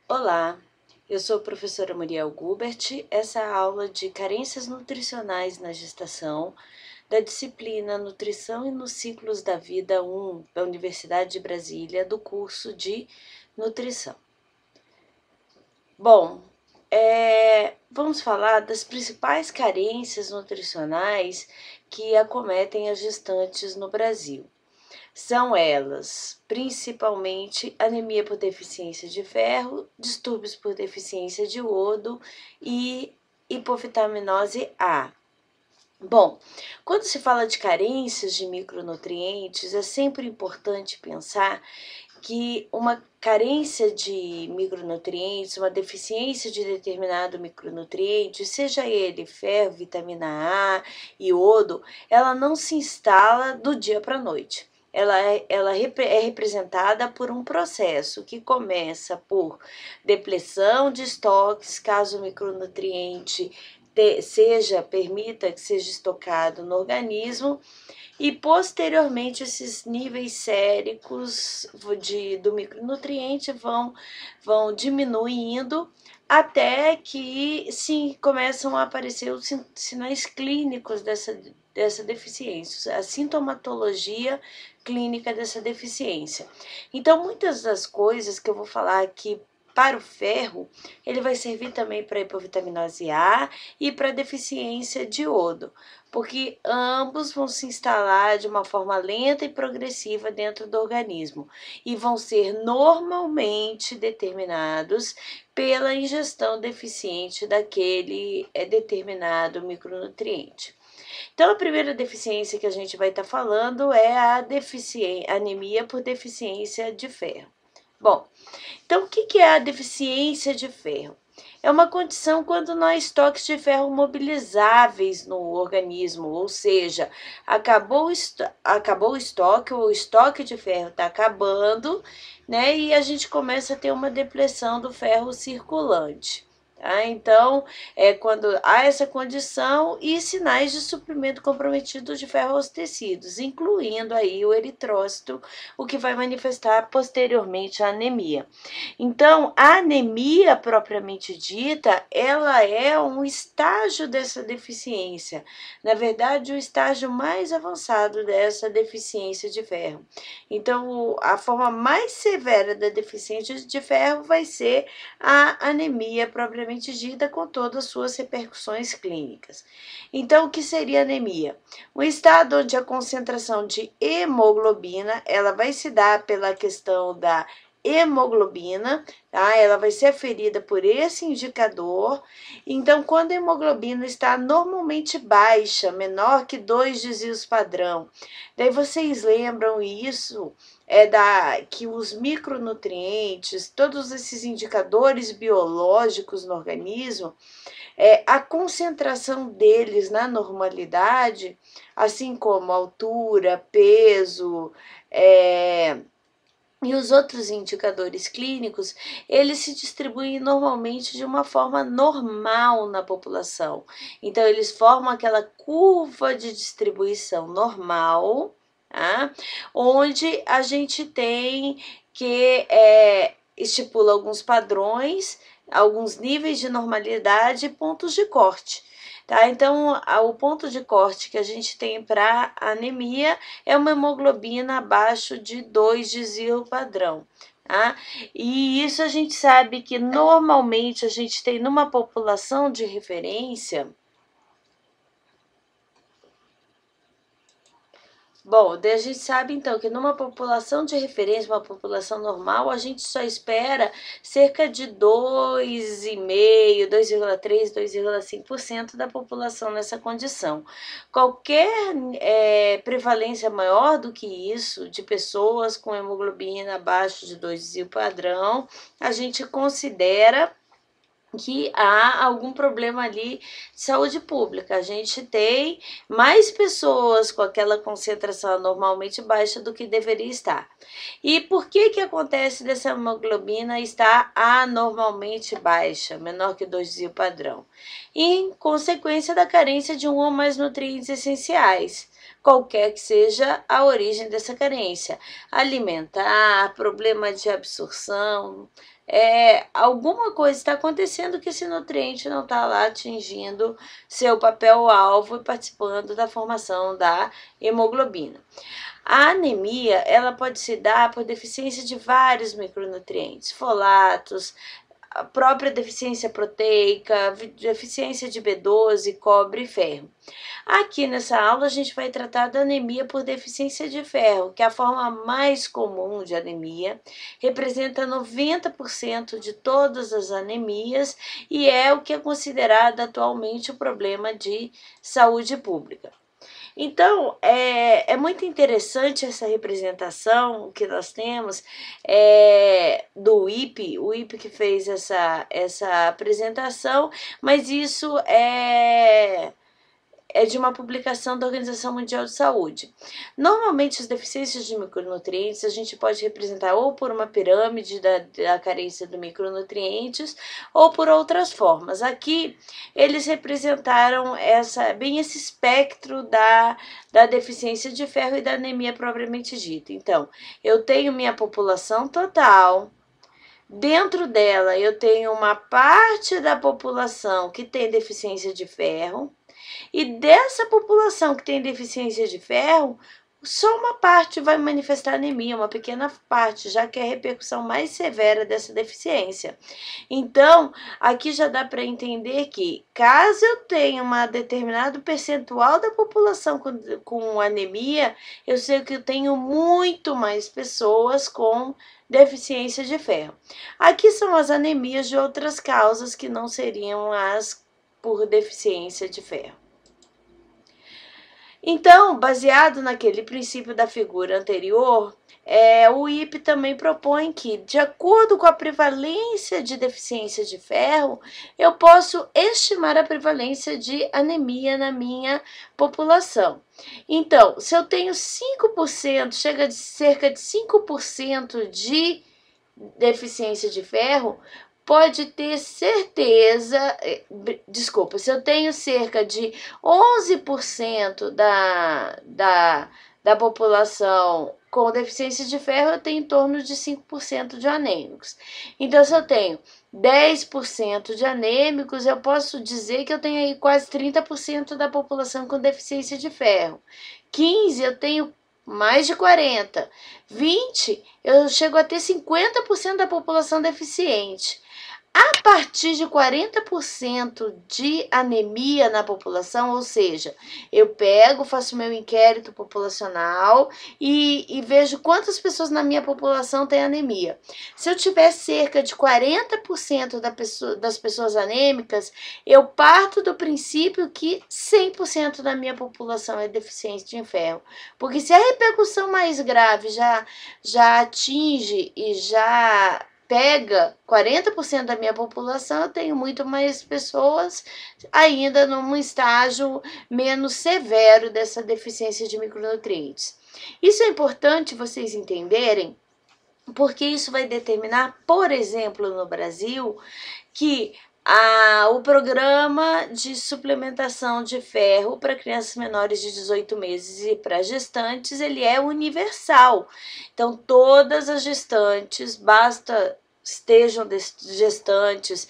Olá, eu sou a professora Muriel Gubert. Essa é a aula de carências nutricionais na gestação da disciplina Nutrição e nos Ciclos da Vida 1 da Universidade de Brasília, do curso de Nutrição. Bom, vamos falar das principais carências nutricionais que acometem as gestantes no Brasil. São elas, principalmente, anemia por deficiência de ferro, distúrbios por deficiência de iodo e hipovitaminose A. Bom, quando se fala de carências de micronutrientes, é sempre importante pensar que uma carência de micronutrientes, uma deficiência de determinado micronutriente, seja ele ferro, vitamina A, iodo, ela não se instala do dia para a noite. Ela é representada por um processo que começa por depleção de estoques, caso o micronutriente permita que seja estocado no organismo, e posteriormente esses níveis séricos do micronutriente vão diminuindo até que sim começam a aparecer os sinais clínicos dessa deficiência, a sintomatologia clínica dessa deficiência. Então, muitas das coisas que eu vou falar aqui para o ferro, ele vai servir também para hipovitaminose A e para deficiência de iodo, porque ambos vão se instalar de uma forma lenta e progressiva dentro do organismo e vão ser normalmente determinados pela ingestão deficiente daquele determinado micronutriente. Então, a primeira deficiência que a gente vai estar falando é a anemia por deficiência de ferro. Bom, então o que é a deficiência de ferro? É uma condição quando não há estoques de ferro mobilizáveis no organismo, ou seja, acabou o estoque, ou o estoque de ferro está acabando, né? E a gente começa a ter uma depressão do ferro circulante. Então, é quando há essa condição e sinais de suprimento comprometido de ferro aos tecidos, incluindo aí o eritrócito, o que vai manifestar posteriormente a anemia. Então, a anemia propriamente dita, ela é um estágio dessa deficiência. Na verdade, o estágio mais avançado dessa deficiência de ferro. Então, a forma mais severa da deficiência de ferro vai ser a anemia propriamente dita, com todas as suas repercussões clínicas. Então, o que seria anemia? Um estado onde a concentração de hemoglobina, ela vai se dar pela questão da hemoglobina, tá? Ela vai ser aferida por esse indicador. Então, quando a hemoglobina está normalmente baixa, menor que 2 desvios padrão, daí vocês lembram isso, que os micronutrientes, todos esses indicadores biológicos no organismo, a concentração deles na normalidade, assim como altura, peso, e os outros indicadores clínicos, eles se distribuem normalmente de uma forma normal na população. Então, eles formam aquela curva de distribuição normal, tá? Onde a gente tem que estipula alguns padrões, alguns níveis de normalidade e pontos de corte. Tá? Então, o ponto de corte que a gente tem para anemia é uma hemoglobina abaixo de 2 desvio padrão. Tá? E isso a gente sabe que normalmente a gente tem numa população de referência. Bom, daí a gente sabe então que numa população de referência, uma população normal, a gente só espera cerca de 2,5, 2,3, 2,5% da população nessa condição. Qualquer prevalência maior do que isso, de pessoas com hemoglobina abaixo de 2 padrão, a gente considera que há algum problema ali de saúde pública. A gente tem mais pessoas com aquela concentração normalmente baixa do que deveria estar. E por que acontece dessa hemoglobina estar anormalmente baixa, menor que 2 desvio padrão? Em consequência da carência de um ou mais nutrientes essenciais, qualquer que seja a origem dessa carência. Alimentar, problema de absorção, alguma coisa está acontecendo que esse nutriente não está lá atingindo seu papel-alvo e participando da formação da hemoglobina. A anemia, ela pode se dar por deficiência de vários micronutrientes, folatos, a própria deficiência proteica, deficiência de B12, cobre e ferro. Aqui nessa aula a gente vai tratar da anemia por deficiência de ferro, que é a forma mais comum de anemia, representa 90% de todas as anemias e é o que é considerado atualmente o problema de saúde pública. Então, é muito interessante essa representação que nós temos do IPE, o IPE que fez essa apresentação, mas isso é de uma publicação da Organização Mundial de Saúde. Normalmente, as deficiências de micronutrientes a gente pode representar ou por uma pirâmide da carência de micronutrientes ou por outras formas. Aqui, eles representaram bem esse espectro da deficiência de ferro e da anemia propriamente dita. Então, eu tenho minha população total. Dentro dela, eu tenho uma parte da população que tem deficiência de ferro. E dessa população que tem deficiência de ferro, só uma parte vai manifestar anemia, uma pequena parte, já que é a repercussão mais severa dessa deficiência. Então, aqui já dá para entender que, caso eu tenha um determinado percentual da população com anemia, eu sei que eu tenho muito mais pessoas com deficiência de ferro. Aqui são as anemias de outras causas que não seriam as por deficiência de ferro. Então, baseado naquele princípio da figura anterior, o IPE também propõe que, de acordo com a prevalência de deficiência de ferro, eu posso estimar a prevalência de anemia na minha população. Então, se eu tenho 5%, chega de cerca de 5% de deficiência de ferro, pode ter certeza, se eu tenho cerca de 11% da população com deficiência de ferro, eu tenho em torno de 5% de anêmicos. Então, se eu tenho 10% de anêmicos, eu posso dizer que eu tenho aí quase 30% da população com deficiência de ferro. 15%, eu tenho mais de 40%. 20%, eu chego a ter 50% da população deficiente. A partir de 40% de anemia na população, ou seja, eu faço meu inquérito populacional e vejo quantas pessoas na minha população têm anemia. Se eu tiver cerca de 40% das pessoas anêmicas, eu parto do princípio que 100% da minha população é deficiente em ferro. Porque se a repercussão mais grave já atinge e já pega 40% da minha população, eu tenho muito mais pessoas ainda num estágio menos severo dessa deficiência de micronutrientes. Isso é importante vocês entenderem, porque isso vai determinar, por exemplo, no Brasil, que o programa de suplementação de ferro para crianças menores de 18 meses e para gestantes, ele é universal. Então, todas as gestantes, estejam gestantes,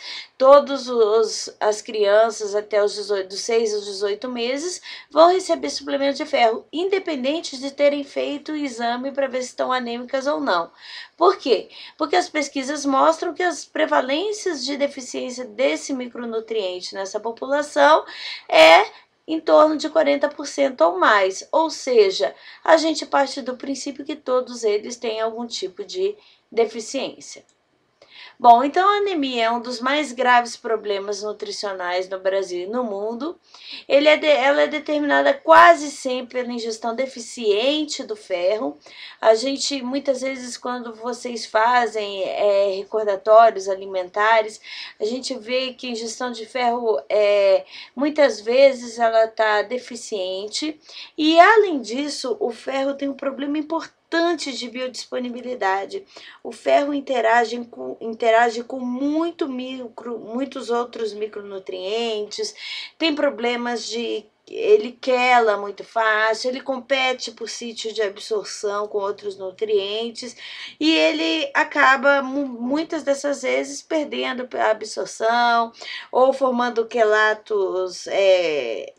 as crianças até dos 6 aos 18 meses vão receber suplemento de ferro, independente de terem feito o exame para ver se estão anêmicas ou não. Por quê? Porque as pesquisas mostram que as prevalências de deficiência desse micronutriente nessa população em torno de 40% ou mais, ou seja, a gente parte do princípio que todos eles têm algum tipo de deficiência. Bom, então a anemia é um dos mais graves problemas nutricionais no Brasil e no mundo. Ela é determinada quase sempre pela ingestão deficiente do ferro. A gente, muitas vezes, quando vocês fazem recordatórios alimentares, a gente vê que a ingestão de ferro, muitas vezes, ela está deficiente. E, além disso, o ferro tem um problema importante de biodisponibilidade. O ferro interage com muitos outros micronutrientes, tem problemas de ele quela muito fácil, ele compete por sítio de absorção com outros nutrientes e ele acaba muitas dessas vezes perdendo a absorção ou formando quelatos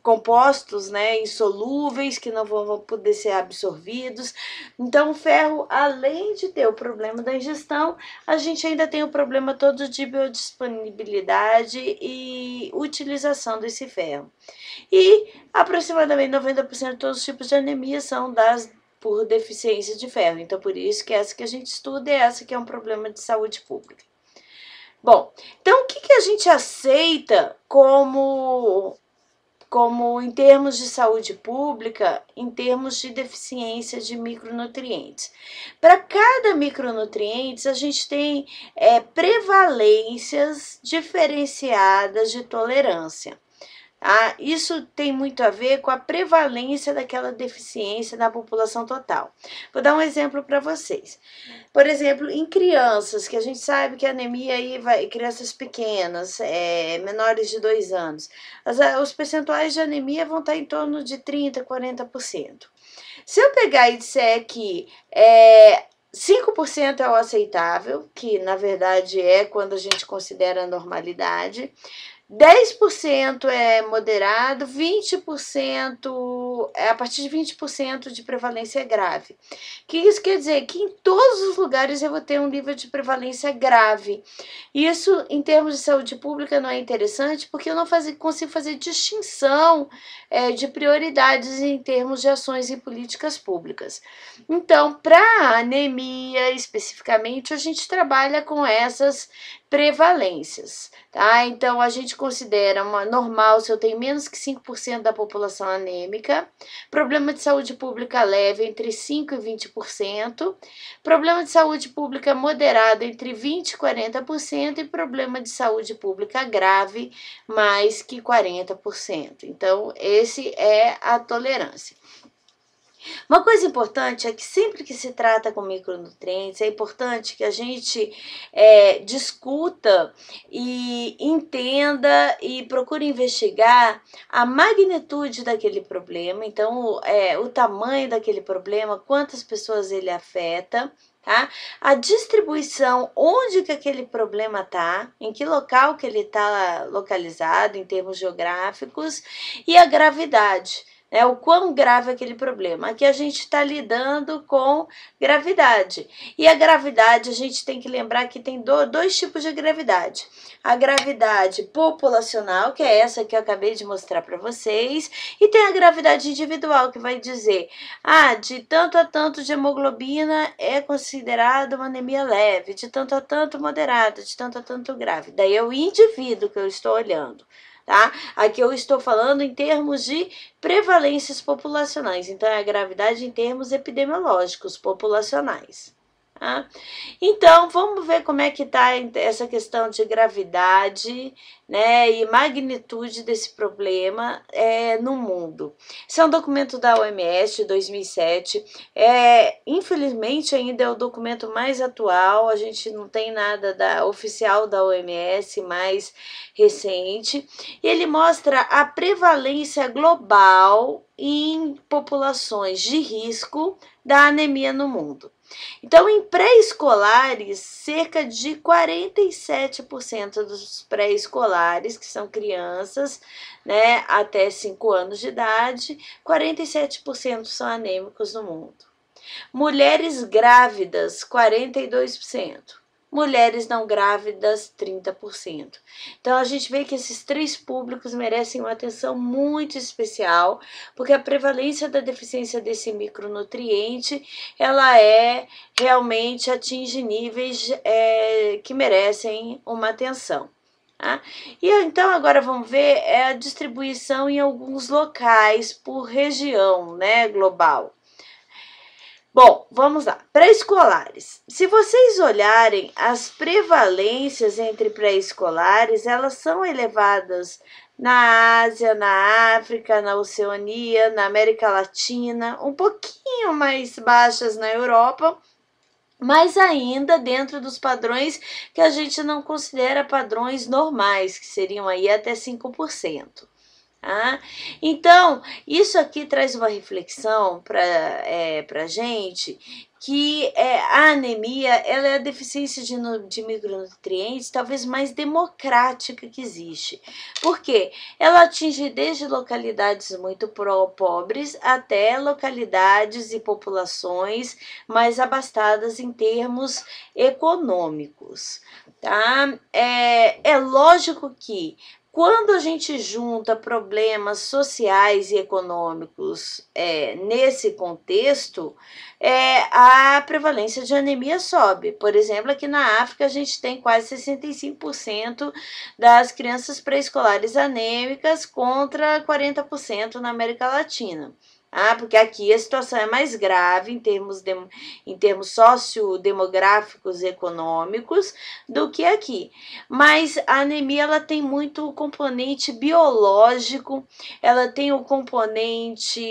compostos, né, insolúveis que não vão poder ser absorvidos. Então o ferro, além de ter o problema da ingestão, a gente ainda tem o problema todo de biodisponibilidade e utilização desse ferro. E aproximadamente 90% de todos os tipos de anemia são por deficiência de ferro. Então, por isso que essa que a gente estuda é essa que é um problema de saúde pública. Bom, então o que a gente aceita como em termos de saúde pública, em termos de deficiência de micronutrientes? Para cada micronutriente, a gente tem prevalências diferenciadas de tolerância. Isso tem muito a ver com a prevalência daquela deficiência na população total. Vou dar um exemplo para vocês. Por exemplo, em crianças, que a gente sabe que a anemia aí vai, crianças pequenas, menores de 2 anos, os percentuais de anemia vão estar em torno de 30%, 40%. Se eu pegar e disser que 5% é o aceitável, que na verdade é quando a gente considera a normalidade, 10% é moderado, 20%, a partir de 20% de prevalência é grave. Que isso quer dizer? Que em todos os lugares eu vou ter um nível de prevalência grave. Isso, em termos de saúde pública, não é interessante, porque eu não consigo fazer distinção de prioridades em termos de ações e políticas públicas. Então, para anemia, especificamente, a gente trabalha com essas prevalências, tá? Então, a gente considera normal se eu tenho menos que 5% da população anêmica, problema de saúde pública leve entre 5% e 20%, problema de saúde pública moderado entre 20% e 40% e problema de saúde pública grave mais que 40%. Então, esse é a tolerância. Uma coisa importante é que sempre que se trata com micronutrientes, é importante que a gente discuta e entenda e procure investigar a magnitude daquele problema, então o tamanho daquele problema, quantas pessoas ele afeta, tá? A distribuição, onde que aquele problema está, em que local que ele está localizado em termos geográficos e a gravidade. O quão grave é aquele problema. Aqui a gente está lidando com gravidade. E a gravidade, a gente tem que lembrar que tem dois tipos de gravidade. A gravidade populacional, que é essa que eu acabei de mostrar para vocês, e tem a gravidade individual, que vai dizer, de tanto a tanto de hemoglobina é considerada uma anemia leve, de tanto a tanto moderada, de tanto a tanto grave. Daí é o indivíduo que eu estou olhando. Tá? Aqui eu estou falando em termos de prevalências populacionais, então é a gravidade em termos epidemiológicos populacionais. Tá? Então, vamos ver como é que está essa questão de gravidade, né, e magnitude desse problema no mundo. Esse é um documento da OMS de 2007, infelizmente ainda é o documento mais atual, a gente não tem nada oficial da OMS mais recente, e ele mostra a prevalência global em populações de risco da anemia no mundo. Então, em pré-escolares, cerca de 47% dos pré-escolares, que são crianças, né, até 5 anos de idade, 47% são anêmicos no mundo. Mulheres grávidas, 42%. Mulheres não grávidas, 30%. Então, a gente vê que esses 3 públicos merecem uma atenção muito especial, porque a prevalência da deficiência desse micronutriente, ela realmente atinge níveis que merecem uma atenção. Tá? E então, agora vamos ver a distribuição em alguns locais por região, né, global. Bom, vamos lá. Pré-escolares. Se vocês olharem as prevalências entre pré-escolares, elas são elevadas na Ásia, na África, na Oceania, na América Latina, um pouquinho mais baixas na Europa, mas ainda dentro dos padrões que a gente não considera padrões normais, que seriam aí até 5%. Tá? Então, isso aqui traz uma reflexão para a gente que a anemia ela é a deficiência de micronutrientes talvez mais democrática que existe. Por quê? Ela atinge desde localidades muito pobres até localidades e populações mais abastadas em termos econômicos. Tá? É lógico que quando a gente junta problemas sociais e econômicos nesse contexto, a prevalência de anemia sobe. Por exemplo, aqui na África a gente tem quase 65% das crianças pré-escolares anêmicas contra 40% na América Latina. Porque aqui a situação é mais grave em termos sociodemográficos e econômicos do que aqui. Mas a anemia ela tem muito o componente biológico, ela tem o componente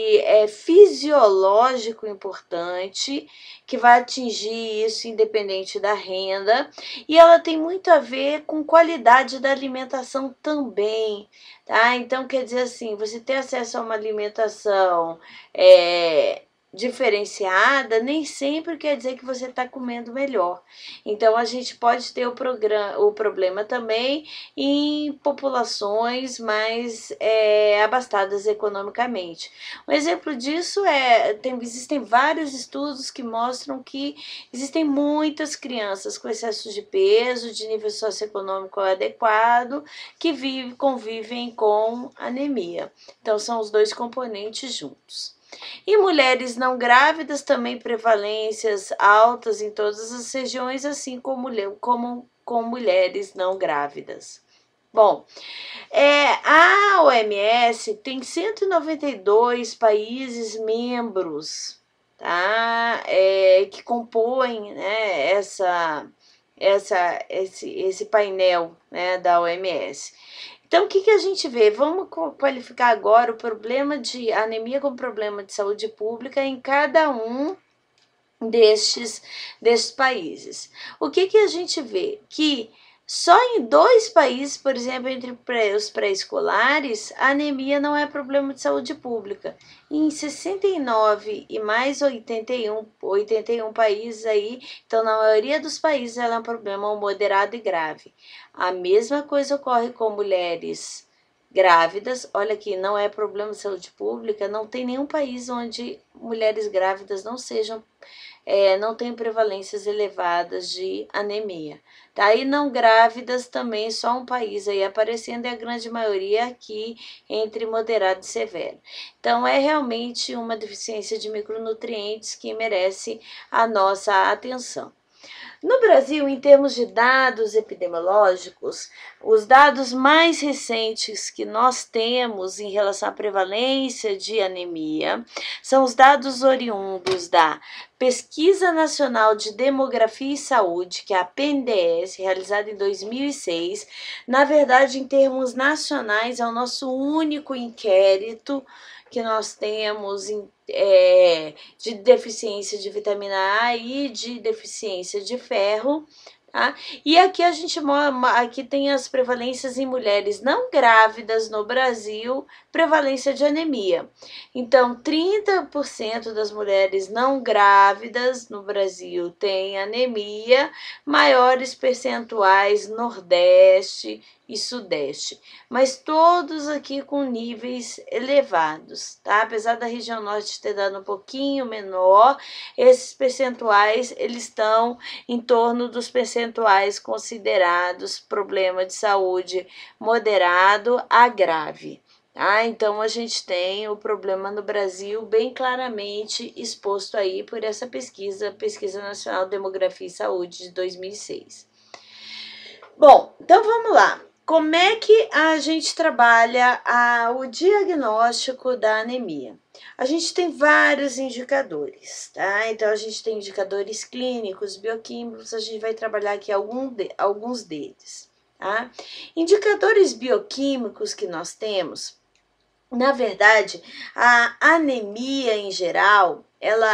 fisiológico importante, que vai atingir isso independente da renda, e ela tem muito a ver com qualidade da alimentação também. Tá? Então, quer dizer assim, você ter acesso a uma alimentação diferenciada, nem sempre quer dizer que você está comendo melhor. Então, a gente pode ter o problema também em populações mais abastadas economicamente. Um exemplo disso existem vários estudos que mostram que existem muitas crianças com excesso de peso, de nível socioeconômico adequado, que convivem com anemia. Então, são os dois componentes juntos. Em mulheres não grávidas, também prevalências altas em todas as regiões, assim como com mulheres não grávidas. Bom, a OMS tem 192 países membros, tá? Que compõem, né, esse painel, né, da OMS. Então, o que a gente vê? Vamos qualificar agora o problema de anemia como problema de saúde pública em cada um destes países. O que a gente vê? Que só em 2 países, por exemplo, entre os pré-escolares, a anemia não é problema de saúde pública. Em 69 e mais 81 países aí, então na maioria dos países ela é um problema moderado e grave. A mesma coisa ocorre com mulheres grávidas. Olha aqui, não é problema de saúde pública, não tem nenhum país onde mulheres grávidas não tem prevalências elevadas de anemia. Tá? E não grávidas também, só um país aí aparecendo, e a grande maioria aqui entre moderado e severo. Então, é realmente uma deficiência de micronutrientes que merece a nossa atenção. No Brasil, em termos de dados epidemiológicos, os dados mais recentes que nós temos em relação à prevalência de anemia são os dados oriundos da Pesquisa Nacional de Demografia e Saúde, que é a PNDES, realizada em 2006. Na verdade, em termos nacionais, é o nosso único inquérito que nós temos de deficiência de vitamina A e de deficiência de ferro. Tá? E aqui aqui tem as prevalências em mulheres não grávidas no Brasil, prevalência de anemia. Então, 30% das mulheres não grávidas no Brasil têm anemia, maiores percentuais Nordeste e Sudeste, mas todos aqui com níveis elevados, tá? Apesar da região Norte ter dado um pouquinho menor, esses percentuais eles estão em torno dos percentuais considerados problema de saúde moderado a grave. Então, a gente tem o problema no Brasil bem claramente exposto aí por essa Pesquisa Nacional de Demografia e Saúde de 2006. Bom, então vamos lá. Como é que a gente trabalha o diagnóstico da anemia? A gente tem vários indicadores, tá? Então, a gente tem indicadores clínicos, bioquímicos, a gente vai trabalhar aqui alguns deles, tá? Indicadores bioquímicos que nós temos, na verdade, a anemia em geral, ela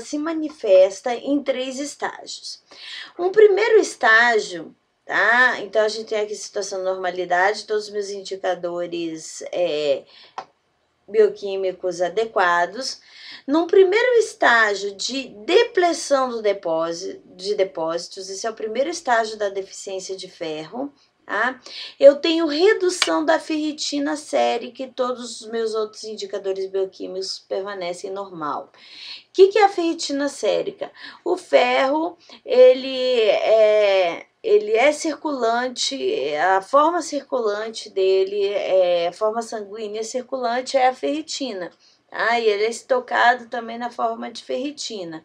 se manifesta em 3 estágios. Um primeiro estágio, tá? Então, a gente tem aqui situação de normalidade, todos os meus indicadores bioquímicos adequados. Num primeiro estágio de depleção de depósitos, esse é o primeiro estágio da deficiência de ferro, tá? Eu tenho redução da ferritina sérica e todos os meus outros indicadores bioquímicos permanecem normal. O que é a ferritina sérica? O ferro, ele é circulante, a forma circulante dele, a forma sanguínea circulante é a ferritina. E ele é estocado também na forma de ferritina.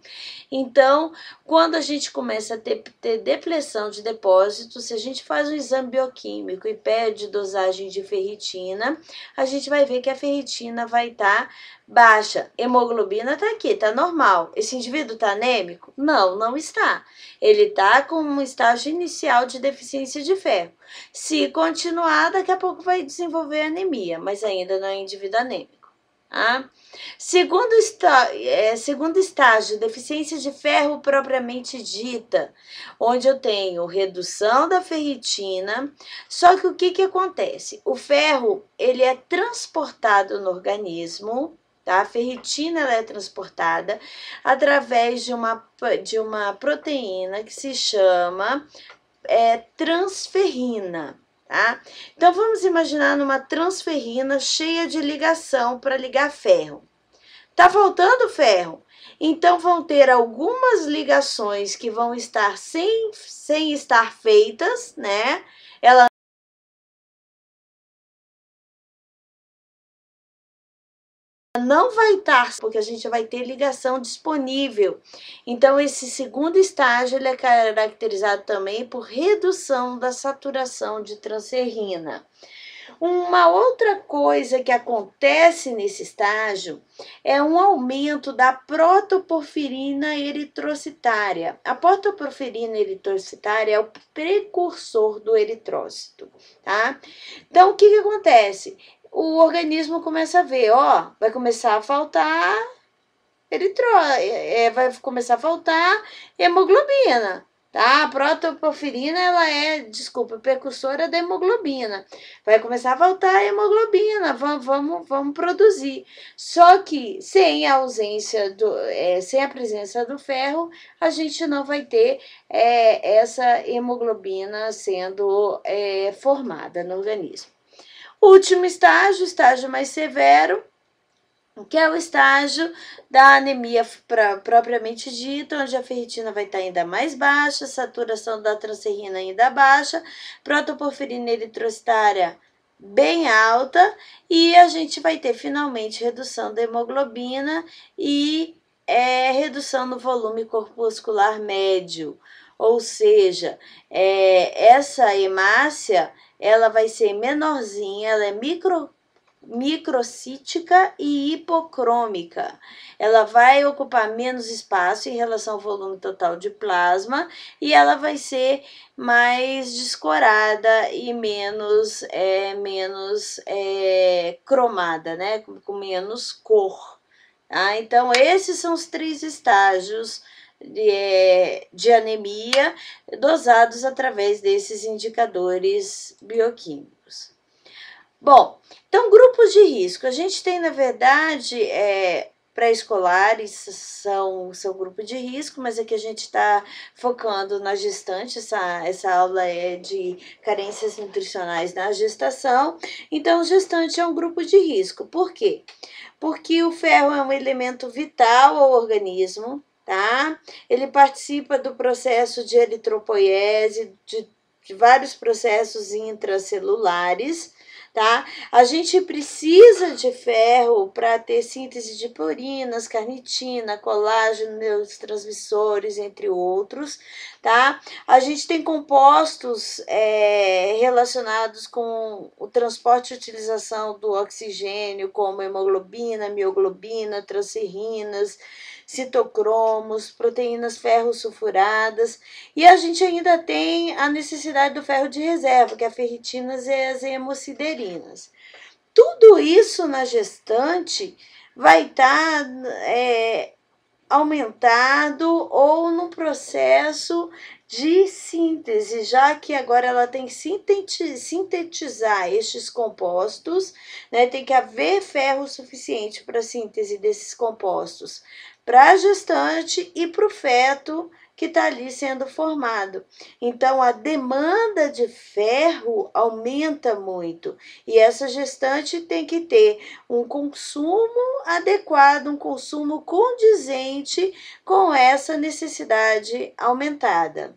Então, quando a gente começa a ter depleção de depósitos, se a gente faz um exame bioquímico e pede dosagem de ferritina, a gente vai ver que a ferritina vai estar baixa. Hemoglobina está aqui, está normal. Esse indivíduo está anêmico? Não, não está. Ele está com um estágio inicial de deficiência de ferro. Se continuar, daqui a pouco vai desenvolver anemia, mas ainda não é indivíduo anêmico. Segundo estágio, deficiência de ferro propriamente dita, onde eu tenho redução da ferritina, só que o que acontece? O ferro, ele é transportado no organismo, tá? A ferritina ela é transportada através de uma proteína que se chama transferrina. Tá? Então, vamos imaginar numa transferrina cheia de ligação para ligar ferro. Tá faltando ferro? Então, vão ter algumas ligações que vão estar sem estar feitas, né? Ela não vai estar, porque a gente vai ter ligação disponível. Então, esse segundo estágio ele é caracterizado também por redução da saturação de transferrina. Uma outra coisa que acontece nesse estágio é um aumento da protoporfirina eritrocitária. A protoporfirina eritrocitária é o precursor do eritrócito, tá? Então, o que acontece? O organismo começa a ver, vai começar a faltar vai começar a faltar hemoglobina. Tá? A protoporfirina, ela é, precursora da hemoglobina. Vai começar a faltar a hemoglobina, vamos produzir. Só que sem a presença do ferro, a gente não vai ter essa hemoglobina sendo formada no organismo. Último estágio mais severo, que é o estágio da anemia propriamente dita, onde a ferritina vai estar ainda mais baixa, saturação da transferrina ainda baixa, protoporfirina eritrocitária bem alta, e a gente vai ter finalmente redução da hemoglobina e redução no volume corpuscular médio. Ou seja, essa hemácia ela vai ser menorzinha, ela é microcítica e hipocrômica. Ela vai ocupar menos espaço em relação ao volume total de plasma e ela vai ser mais descorada e menos cromada, né? Com menos cor. Tá? Então, esses são os 3 estágios de anemia dosados através desses indicadores bioquímicos. Bom, então grupos de risco. A gente tem, na verdade, pré-escolares são grupo de risco, mas aqui a gente está focando na gestante, essa aula é de carências nutricionais na gestação. Então, gestante é um grupo de risco. Por quê? Porque o ferro é um elemento vital ao organismo, tá? Ele participa do processo de eritropoiese, de vários processos intracelulares, tá? A gente precisa de ferro para ter síntese de purinas, carnitina, colágeno, neurotransmissores, entre outros, tá? A gente tem compostos relacionados com o transporte e utilização do oxigênio, como hemoglobina, mioglobina, transferrinas, citocromos, proteínas ferro-sulfuradas, e a gente ainda tem a necessidade do ferro de reserva, que é a ferritinas e as hemossiderinas. Tudo isso na gestante vai estar aumentado ou num processo de síntese, já que agora ela tem que sintetizar estes compostos, né? Tem que haver ferro suficiente para a síntese desses compostos para a gestante e para o feto que está ali sendo formado. Então, a demanda de ferro aumenta muito e essa gestante tem que ter um consumo adequado, um consumo condizente com essa necessidade aumentada.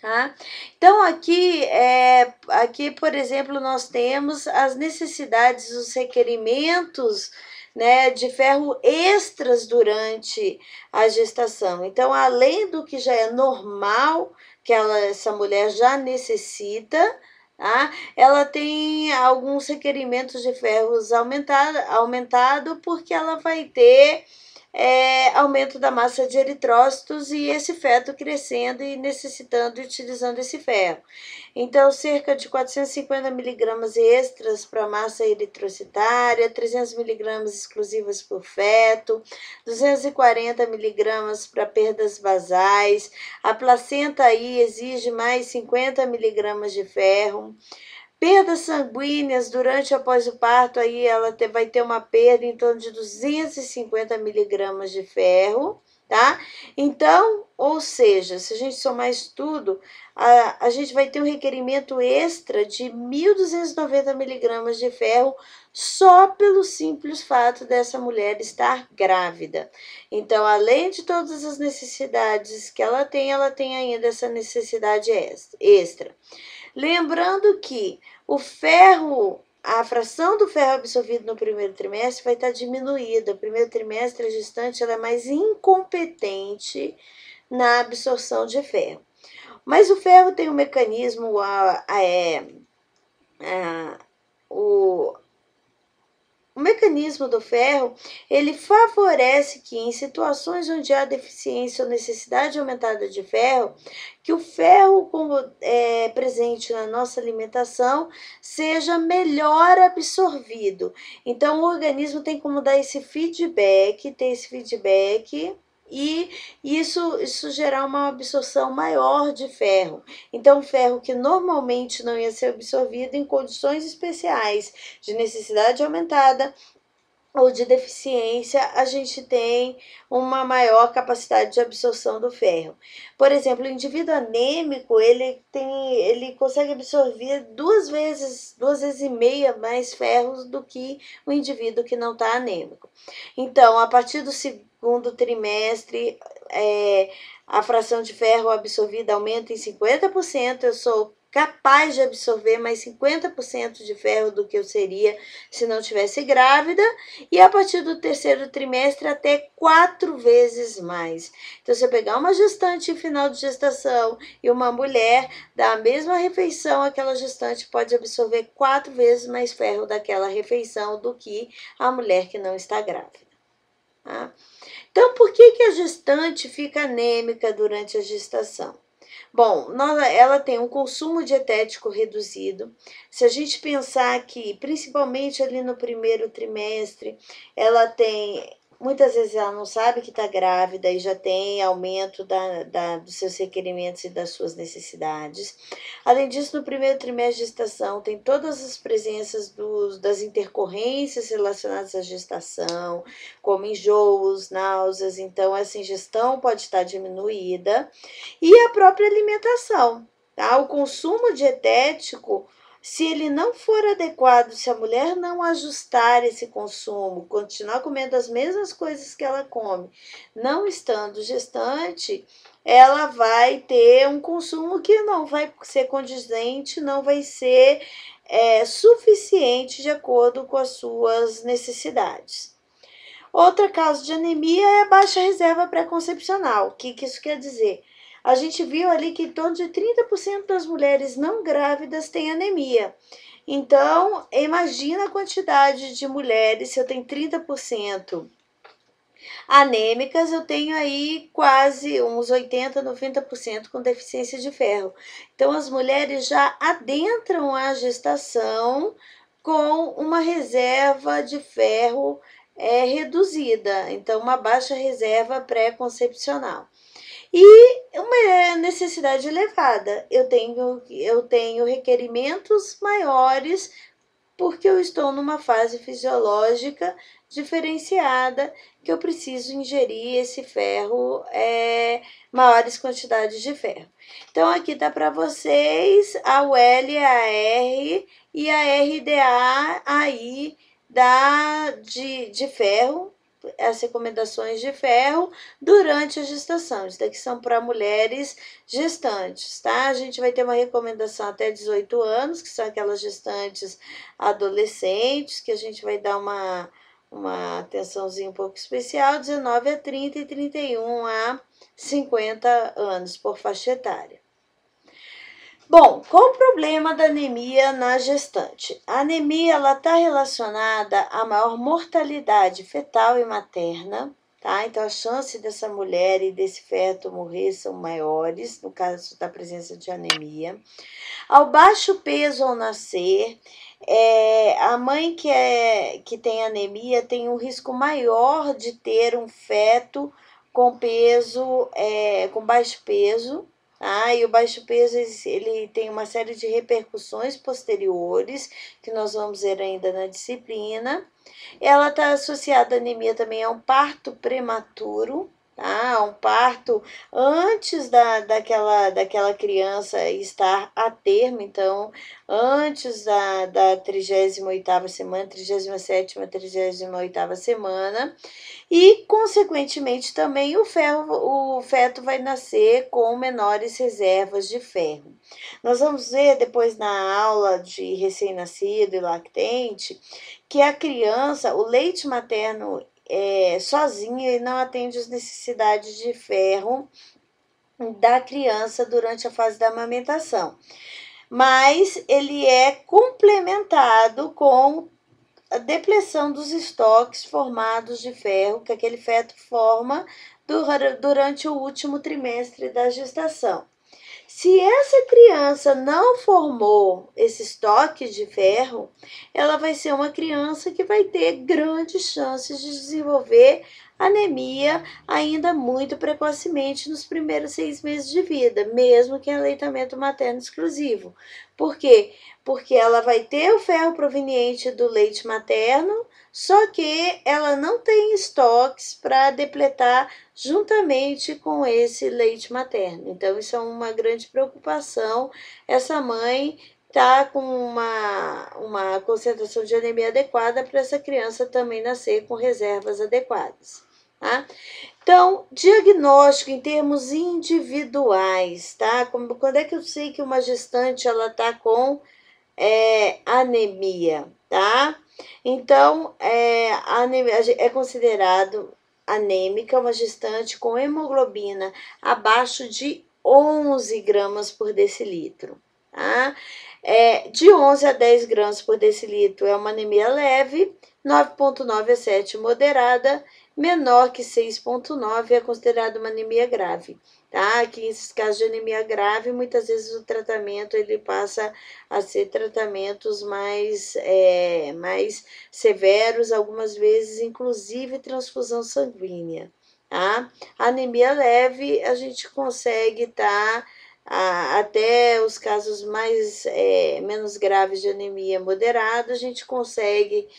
Tá? Então, aqui, por exemplo, nós temos as necessidades, os requerimentos, né, de ferro extras durante a gestação. Então, além do que já é normal que essa mulher já necessita, tá? Ela tem alguns requerimentos de ferros aumentado porque ela vai ter aumento da massa de eritrócitos e esse feto crescendo e necessitando e utilizando esse ferro. Então, cerca de 450 miligramas extras para massa eritrocitária, 300 miligramas exclusivas por feto, 240 miligramas para perdas basais. A placenta aí exige mais 50 miligramas de ferro. Perdas sanguíneas durante e após o parto, aí ela vai ter uma perda em torno de 250 miligramas de ferro, tá? Então, ou seja, se a gente somar isso tudo, a gente vai ter um requerimento extra de 1.290 miligramas de ferro só pelo simples fato dessa mulher estar grávida. Então, além de todas as necessidades que ela tem ainda essa necessidade extra. Lembrando que o ferro, a fração do ferro absorvido no primeiro trimestre vai estar diminuída. No primeiro trimestre, a gestante ela é mais incompetente na absorção de ferro. Mas o ferro tem um mecanismo, o mecanismo do ferro, ele favorece que em situações onde há deficiência ou necessidade aumentada de ferro, que o ferro como presente na nossa alimentação seja melhor absorvido. Então, o organismo tem como dar esse feedback, ter esse feedback e isso gerar uma absorção maior de ferro. Então, ferro que normalmente não ia ser absorvido em condições especiais de necessidade aumentada ou de deficiência, a gente tem uma maior capacidade de absorção do ferro. Por exemplo, o indivíduo anêmico, ele consegue absorver duas vezes e meia mais ferros do que o indivíduo que não está anêmico. Então, a partir do segundo trimestre, a fração de ferro absorvida aumenta em 50%, eu sou capaz de absorver mais 50% de ferro do que eu seria se não tivesse grávida, e a partir do terceiro trimestre até 4 vezes mais. Então, se eu pegar uma gestante em final de gestação e uma mulher da mesma refeição, aquela gestante pode absorver 4 vezes mais ferro daquela refeição do que a mulher que não está grávida. Tá? Então, por que a gestante fica anêmica durante a gestação? Bom, ela tem um consumo dietético reduzido. Se a gente pensar que, principalmente ali no primeiro trimestre, ela tem... Muitas vezes ela não sabe que está grávida e já tem aumento dos seus requerimentos e das suas necessidades. Além disso, no primeiro trimestre de gestação, tem todas as presenças das intercorrências relacionadas à gestação, como enjoos, náuseas. Então, essa ingestão pode estar diminuída. E a própria alimentação, tá? O consumo dietético, se ele não for adequado, se a mulher não ajustar esse consumo, continuar comendo as mesmas coisas que ela come, não estando gestante, ela vai ter um consumo que não vai ser condizente, não vai ser suficiente de acordo com as suas necessidades. Outra causa de anemia é a baixa reserva pré-concepcional. O que isso quer dizer? A gente viu ali que em torno de 30% das mulheres não grávidas têm anemia. Então, imagina a quantidade de mulheres, se eu tenho 30% anêmicas, eu tenho aí quase uns 80, 90% com deficiência de ferro. Então, as mulheres já adentram a gestação com uma reserva de ferro é reduzida, então uma baixa reserva pré-concepcional. E uma necessidade elevada, eu tenho requerimentos maiores porque eu estou numa fase fisiológica diferenciada que eu preciso ingerir esse ferro, maiores quantidades de ferro. Então, aqui tá para vocês a UL, a R e a RDA aí de ferro, as recomendações de ferro durante a gestação. Isso daqui são para mulheres gestantes, tá? A gente vai ter uma recomendação até 18 anos, que são aquelas gestantes adolescentes, que a gente vai dar uma atençãozinha um pouco especial, 19 a 30 e 31 a 50 anos por faixa etária. Bom, qual o problema da anemia na gestante? A anemia ela está relacionada à maior mortalidade fetal e materna, tá? Então a chance dessa mulher e desse feto morrer são maiores, no caso da presença de anemia. Ao baixo peso ao nascer, a mãe que tem anemia tem um risco maior de ter um feto com peso, com baixo peso. E o baixo peso ele tem uma série de repercussões posteriores, que nós vamos ver ainda na disciplina. Ela está associada à anemia também a um parto prematuro, tá? Um parto antes daquela criança estar a termo, então, antes da 38ª semana, 37ª, 38ª semana, e, consequentemente, também o feto vai nascer com menores reservas de ferro. Nós vamos ver depois na aula de recém-nascido e lactente que a criança, o leite materno sozinho, ele não atende as necessidades de ferro da criança durante a fase da amamentação. Mas ele é complementado com a depleção dos estoques formados de ferro que aquele feto forma durante o último trimestre da gestação. Se essa criança não formou esse estoque de ferro, ela vai ser uma criança que vai ter grandes chances de desenvolver anemia ainda muito precocemente nos primeiros 6 meses de vida, mesmo que em aleitamento materno exclusivo. Por quê? Porque ela vai ter o ferro proveniente do leite materno, só que ela não tem estoques para depletar juntamente com esse leite materno. Então, isso é uma grande preocupação. Essa mãe tá com uma concentração de anemia adequada para essa criança também nascer com reservas adequadas. Tá? Então, diagnóstico em termos individuais, tá? Quando é que eu sei que uma gestante ela tá com anemia, tá? Então, a anemia é considerado anêmica uma gestante com hemoglobina abaixo de 11 gramas por decilitro, tá? De 11 a 10 gramas por decilitro é uma anemia leve, 9,9 a 7 moderada, menor que 6,9 é considerado uma anemia grave. Tá? Aqui, nesses casos de anemia grave, muitas vezes o tratamento ele passa a ser tratamentos mais severos, algumas vezes inclusive transfusão sanguínea. Tá? A anemia leve a gente consegue até os casos menos graves de anemia moderada, a gente consegue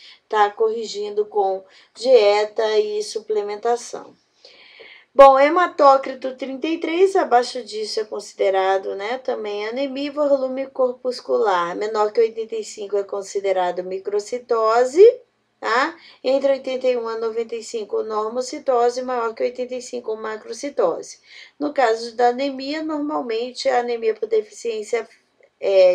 corrigindo com dieta e suplementação. Bom, hematócrito 33, abaixo disso é considerado, também anemia. Volume corpuscular menor que 85 é considerado microcitose, tá? Entre 81 a 95, normocitose, maior que 85, macrocitose. No caso da anemia, normalmente a anemia por deficiência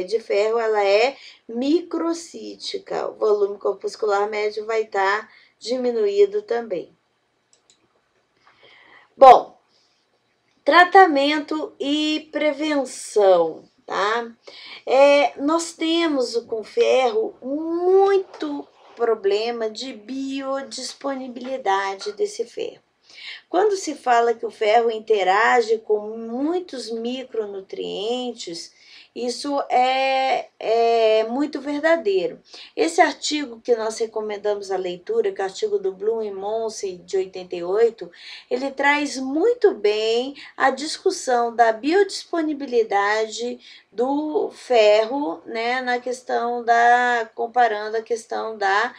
de ferro, ela é microcítica. O volume corpuscular médio vai estar diminuído também. Bom, tratamento e prevenção, tá? Nós temos com ferro muito problema de biodisponibilidade desse ferro. Quando se fala que o ferro interage com muitos micronutrientes, Isso é muito verdadeiro. Esse artigo que nós recomendamos a leitura, que é o artigo do Bloom e Monse, de 88, ele traz muito bem a discussão da biodisponibilidade do ferro, né, na questão comparando a questão da.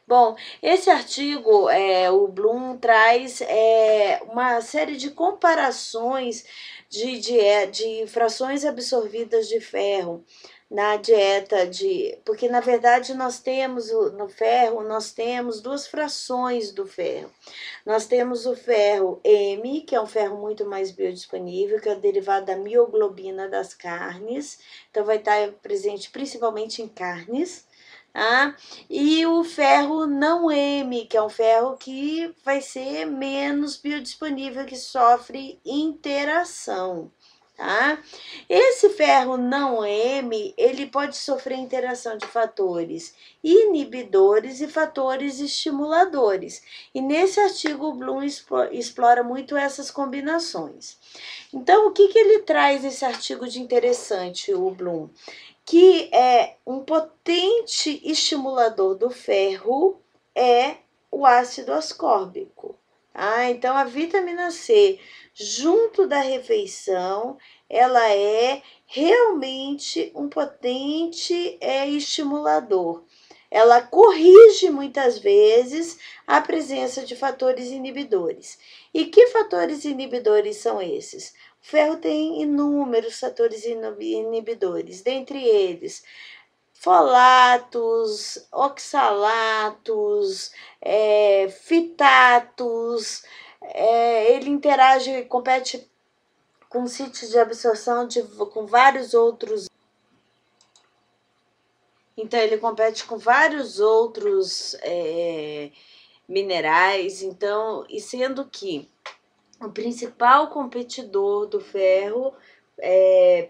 Bom, esse artigo, o Bloom traz uma série de comparações de frações absorvidas de ferro na dieta porque na verdade nós temos no ferro, nós temos duas frações do ferro. Nós temos o ferro M, que é um ferro muito mais biodisponível, que é o derivado da mioglobina das carnes, então vai estar presente principalmente em carnes. Tá? E o ferro não M, que é um ferro que vai ser menos biodisponível, que sofre interação. Tá? Esse ferro não M, ele pode sofrer interação de fatores inibidores e fatores estimuladores. E nesse artigo o Bloom explora muito essas combinações. Então, o que ele traz nesse artigo de interessante, o Bloom? Que é um potente estimulador do ferro é o ácido ascórbico. Tá? Então, a vitamina C, junto da refeição, ela é realmente um potente estimulador. Ela corrige muitas vezes a presença de fatores inibidores. E que fatores inibidores são esses? O ferro tem inúmeros fatores inibidores, dentre eles folatos, oxalatos, fitatos, ele interage e compete com sítios de absorção com vários outros. Então, ele compete com vários outros minerais, então, e sendo que o principal competidor do ferro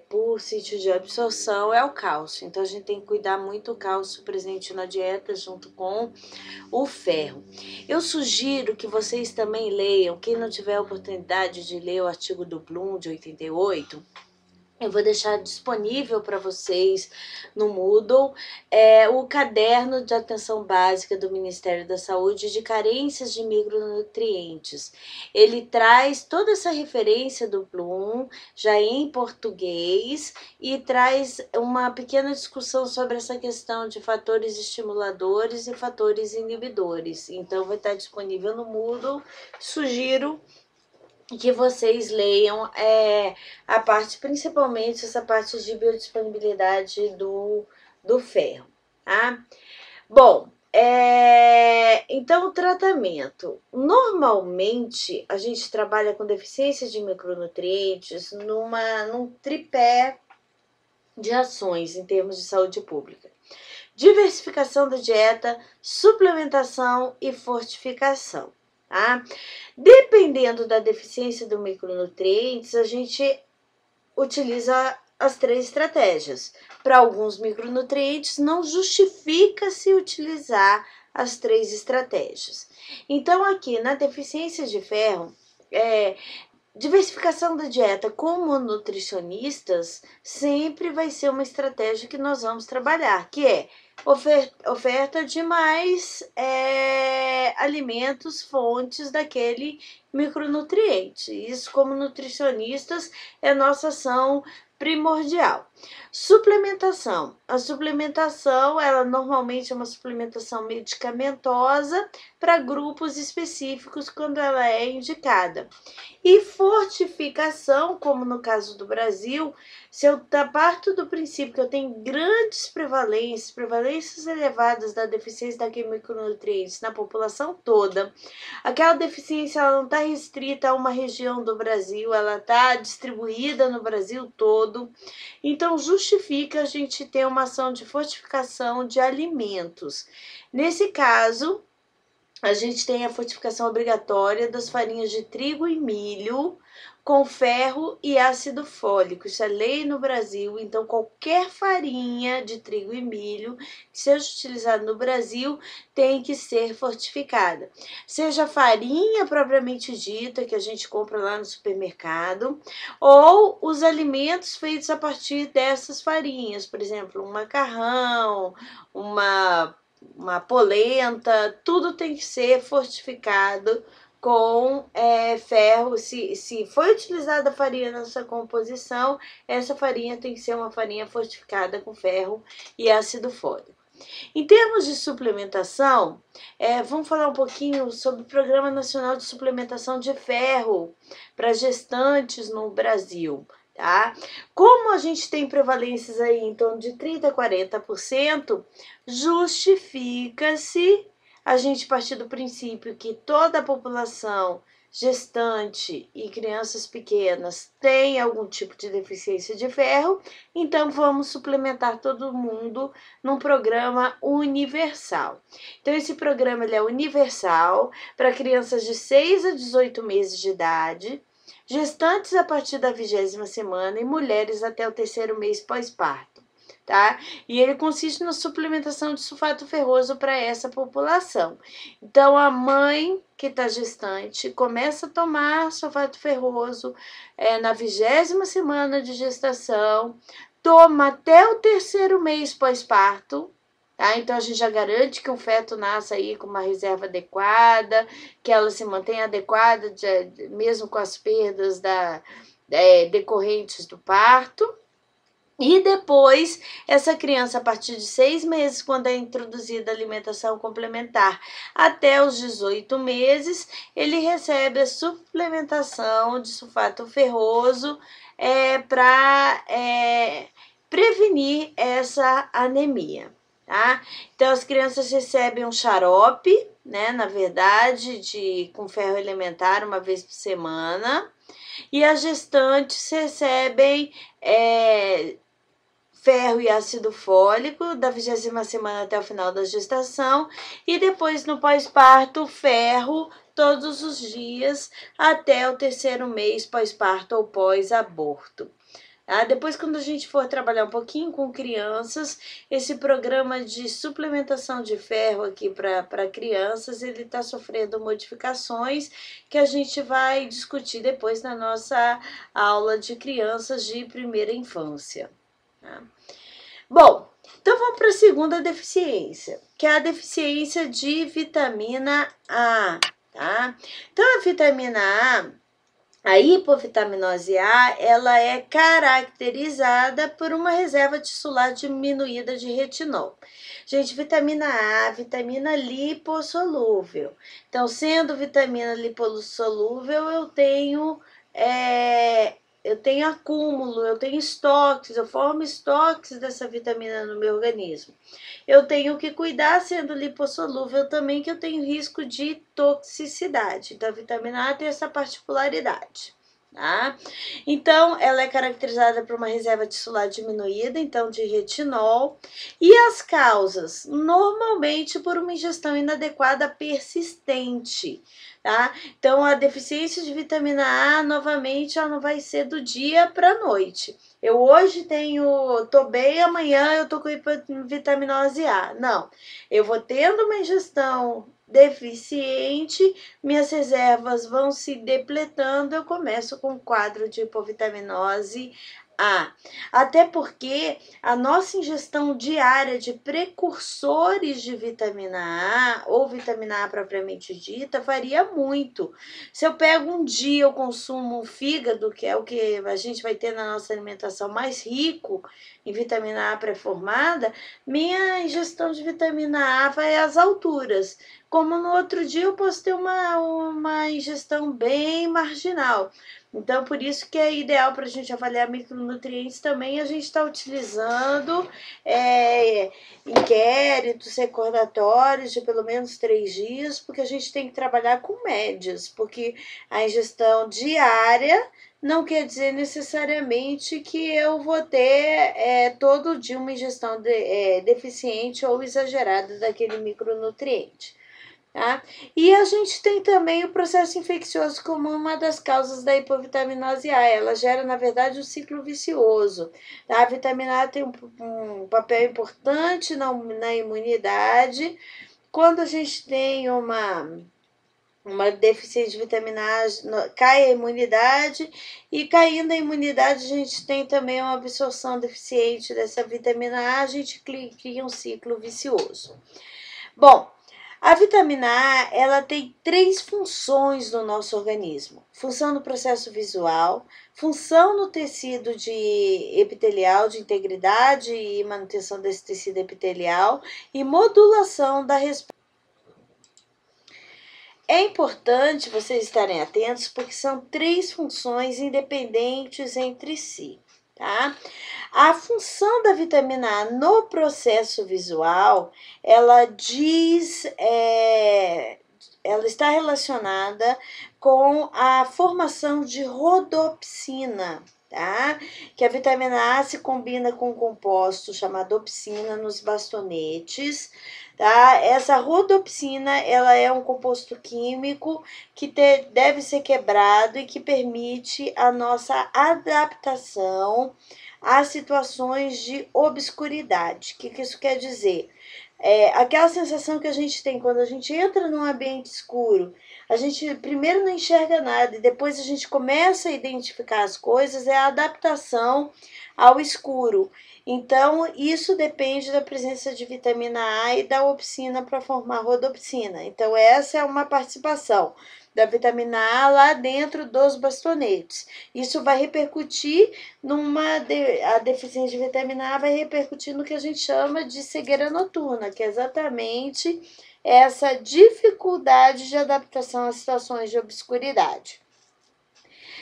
por sítio de absorção é o cálcio. Então a gente tem que cuidar muito do cálcio presente na dieta junto com o ferro. Eu sugiro que vocês também leiam, quem não tiver a oportunidade de ler o artigo do Bloom de 88, eu vou deixar disponível para vocês no Moodle o caderno de atenção básica do Ministério da Saúde de carências de micronutrientes. Ele traz toda essa referência do Bloom, já em português, e traz uma pequena discussão sobre essa questão de fatores estimuladores e fatores inibidores. Então, vai estar disponível no Moodle. Sugiro que vocês leiam a parte, principalmente essa parte de biodisponibilidade do ferro, tá? Bom, então o tratamento. Normalmente a gente trabalha com deficiência de micronutrientes num tripé de ações em termos de saúde pública. Diversificação da dieta, suplementação e fortificação. Tá? Dependendo da deficiência do micronutrientes, a gente utiliza as 3 estratégias. Para alguns micronutrientes, não justifica-se utilizar as 3 estratégias. Então, aqui na deficiência de ferro, diversificação da dieta como nutricionistas sempre vai ser uma estratégia que nós vamos trabalhar, que é oferta de mais alimentos, fontes daquele micronutriente. Isso, como nutricionistas, é nossa ação primordial. Suplementação. A suplementação, ela normalmente é uma suplementação medicamentosa para grupos específicos quando ela é indicada. E fortificação, como no caso do Brasil, se eu parto do princípio que eu tenho grandes prevalências elevadas da deficiência daqueles micronutrientes na população toda, aquela deficiência ela não está restrita a uma região do Brasil, ela está distribuída no Brasil todo, então justifica a gente ter uma ação de fortificação de alimentos. Nesse caso, a gente tem a fortificação obrigatória das farinhas de trigo e milho com ferro e ácido fólico. Isso é lei no Brasil, então qualquer farinha de trigo e milho que seja utilizada no Brasil tem que ser fortificada. Seja farinha propriamente dita, que a gente compra lá no supermercado, ou os alimentos feitos a partir dessas farinhas, por exemplo, um macarrão, uma polenta, tudo tem que ser fortificado com ferro. Se foi utilizada a farinha na sua composição, essa farinha tem que ser uma farinha fortificada com ferro e ácido fólico. Em termos de suplementação, vamos falar um pouquinho sobre o Programa Nacional de Suplementação de Ferro para gestantes no Brasil. Tá? Como a gente tem prevalências aí em torno de 30% a 40%, justifica-se a gente partir do princípio que toda a população gestante e crianças pequenas tem algum tipo de deficiência de ferro, então vamos suplementar todo mundo num programa universal. Então esse programa ele é universal para crianças de 6 a 18 meses de idade, gestantes a partir da 20ª semana e mulheres até o 3º mês pós-parto, tá? E ele consiste na suplementação de sulfato ferroso para essa população. Então, a mãe que está gestante começa a tomar sulfato ferroso na 20ª semana de gestação, toma até o 3º mês pós-parto. Tá? Então, a gente já garante que um feto nasce aí com uma reserva adequada, que ela se mantenha adequada, mesmo com as perdas decorrentes do parto. E depois, essa criança, a partir de 6 meses, quando é introduzida a alimentação complementar, até os 18 meses, ele recebe a suplementação de sulfato ferroso para prevenir essa anemia. Tá? Então, as crianças recebem um xarope, né, na verdade, com ferro elementar uma vez por semana, e as gestantes recebem ferro e ácido fólico da 20ª semana até o final da gestação, e depois no pós-parto, ferro todos os dias até o 3º mês pós-parto ou pós-aborto. Depois, quando a gente for trabalhar um pouquinho com crianças, esse programa de suplementação de ferro aqui para crianças, ele está sofrendo modificações que a gente vai discutir depois na nossa aula de crianças de primeira infância. Tá? Bom, então vamos para a segunda deficiência, que é a deficiência de vitamina A. Tá? Então, a vitamina A hipovitaminose A, ela é caracterizada por uma reserva tissular diminuída de retinol. Gente, vitamina A, vitamina lipossolúvel. Então, sendo vitamina lipossolúvel, eu tenho acúmulo, eu tenho estoques, eu formo estoques dessa vitamina no meu organismo. Eu tenho que cuidar, sendo lipossolúvel também, que eu tenho risco de toxicidade. Então, a vitamina A tem essa particularidade. Tá? Então, ela é caracterizada por uma reserva tissular diminuída, então de retinol, e as causas, normalmente por uma ingestão inadequada persistente. Tá? Então, a deficiência de vitamina A, novamente, ela não vai ser do dia para a noite. Eu hoje tô bem, amanhã eu tô com hipovitaminose A. Não, eu vou tendo uma ingestão deficiente, minhas reservas vão se depletando, eu começo com um quadro de hipovitaminose A. Até porque a nossa ingestão diária de precursores de vitamina A ou vitamina A propriamente dita varia muito. Se eu pego um dia, eu consumo um fígado, que é o que a gente vai ter na nossa alimentação mais rico em vitamina A pré-formada, minha ingestão de vitamina A vai às alturas. Como no outro dia eu posso ter uma ingestão bem marginal. Então, por isso que é ideal para a gente avaliar micronutrientes também, a gente está utilizando inquéritos recordatórios de pelo menos 3 dias, porque a gente tem que trabalhar com médias, porque a ingestão diária não quer dizer necessariamente que eu vou ter todo dia uma ingestão deficiente ou exagerada daquele micronutriente. tá? E a gente tem também o processo infeccioso como uma das causas da hipovitaminose A. Ela gera, na verdade, um ciclo vicioso, tá? A vitamina A tem um papel importante na imunidade. Quando a gente tem uma deficiência de vitamina A, cai a imunidade, e caindo a imunidade, a gente tem também uma absorção deficiente dessa vitamina A, a gente cria um ciclo vicioso. Bom, a vitamina A, ela tem 3 funções no nosso organismo. Função no processo visual, função no tecido epitelial, de integridade e manutenção desse tecido epitelial, e modulação da respiração. É importante vocês estarem atentos porque são 3 funções independentes entre si, tá? A função da vitamina A no processo visual, ela está relacionada com a formação de rodopsina, tá? Que a vitamina A se combina com um composto chamado opsina nos bastonetes, tá? Essa rodopsina, ela é um composto químico que deve ser quebrado e que permite a nossa adaptação às situações de obscuridade. O que isso quer dizer? Aquela sensação que a gente tem quando a gente entra num ambiente escuro, a gente primeiro não enxerga nada e depois a gente começa a identificar as coisas, é a adaptação ao escuro. Então, isso depende da presença de vitamina A e da opsina para formar rodopsina. Então, essa é uma participação da vitamina A lá dentro dos bastonetes. Isso vai repercutir a deficiência de vitamina A vai repercutir no que a gente chama de cegueira noturna, que é exatamente essa dificuldade de adaptação às situações de obscuridade.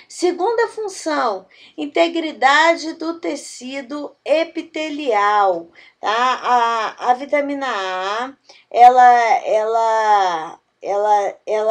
Segunda função, integridade do tecido epitelial, tá? A vitamina A, ela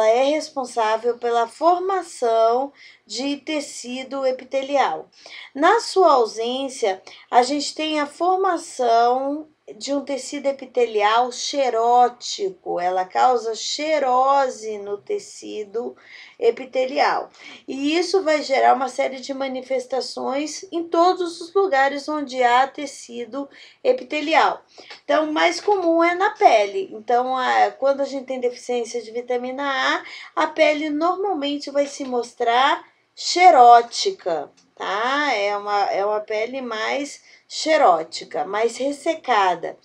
é responsável pela formação de tecido epitelial. Na sua ausência, a gente tem a formação de um tecido epitelial xerótico, ela causa xerose no tecido epitelial. E isso vai gerar uma série de manifestações em todos os lugares onde há tecido epitelial. Então, o mais comum é na pele. Então, quando a gente tem deficiência de vitamina A pele normalmente vai se mostrar xerótica, tá? É uma pele mais xerótica, mais ressecada.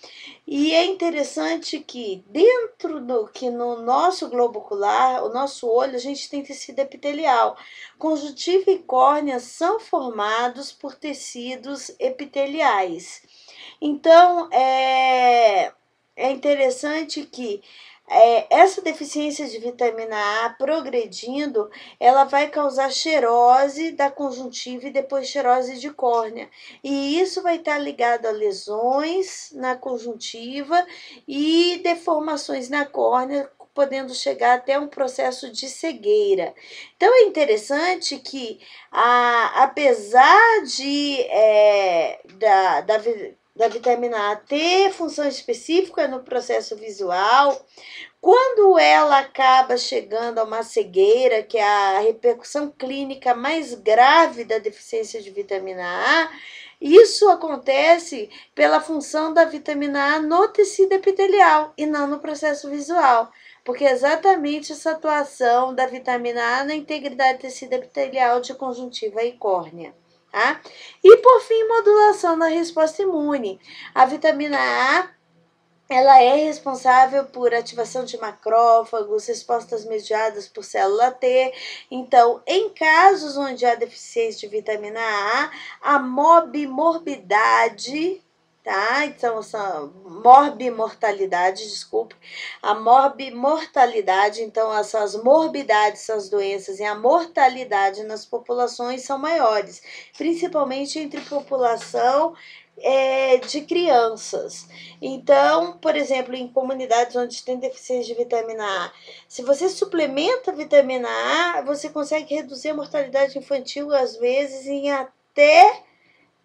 E é interessante que no nosso globo ocular, o nosso olho, a gente tem tecido epitelial. Conjuntiva e córnea são formados por tecidos epiteliais. Então, é interessante que essa deficiência de vitamina A progredindo, ela vai causar xerose da conjuntiva e depois xerose de córnea. E isso vai estar ligado a lesões na conjuntiva e deformações na córnea, podendo chegar até um processo de cegueira. Então é interessante que, apesar da vitamina A ter função específica no processo visual, quando ela acaba chegando a uma cegueira, que é a repercussão clínica mais grave da deficiência de vitamina A, isso acontece pela função da vitamina A no tecido epitelial e não no processo visual, porque é exatamente essa atuação da vitamina A na integridade do tecido epitelial de conjuntiva e córnea. Tá? E por fim, modulação na resposta imune. A vitamina A, ela é responsável por ativação de macrófagos, respostas mediadas por célula T. Então, em casos onde há deficiência de vitamina A morbimortalidade, tá? Então, a morbimortalidade, então essas morbidades, essas doenças e a mortalidade nas populações são maiores, principalmente entre população de crianças. Então, por exemplo, em comunidades onde tem deficiência de vitamina A, se você suplementa a vitamina A, você consegue reduzir a mortalidade infantil, às vezes, em até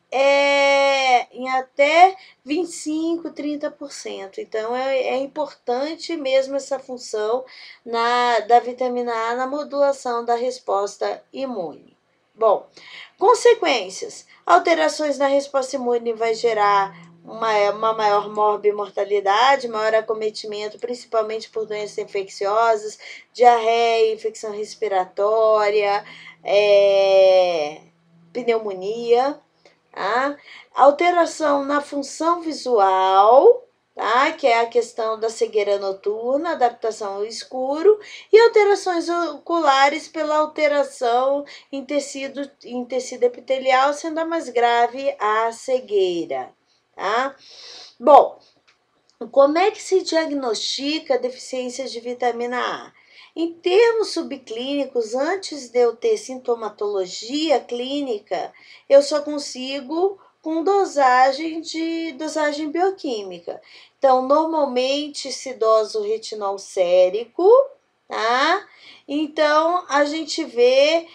em até 25, 30%. Então, é importante mesmo essa função da vitamina A na modulação da resposta imune. Bom, consequências. Alterações na resposta imune vai gerar uma maior morbimortalidade, maior acometimento, principalmente por doenças infecciosas, diarreia, infecção respiratória, pneumonia. Tá? Alteração na função visual, tá? Que é a questão da cegueira noturna, adaptação ao escuro, e alterações oculares pela alteração em tecido epitelial, sendo a mais grave a cegueira. Tá? Bom, como é que se diagnostica deficiência de vitamina A? Em termos subclínicos, antes de eu ter sintomatologia clínica, eu só consigo com dosagem bioquímica. Então, normalmente se dosa o retinol sérico, tá? Então, a gente vê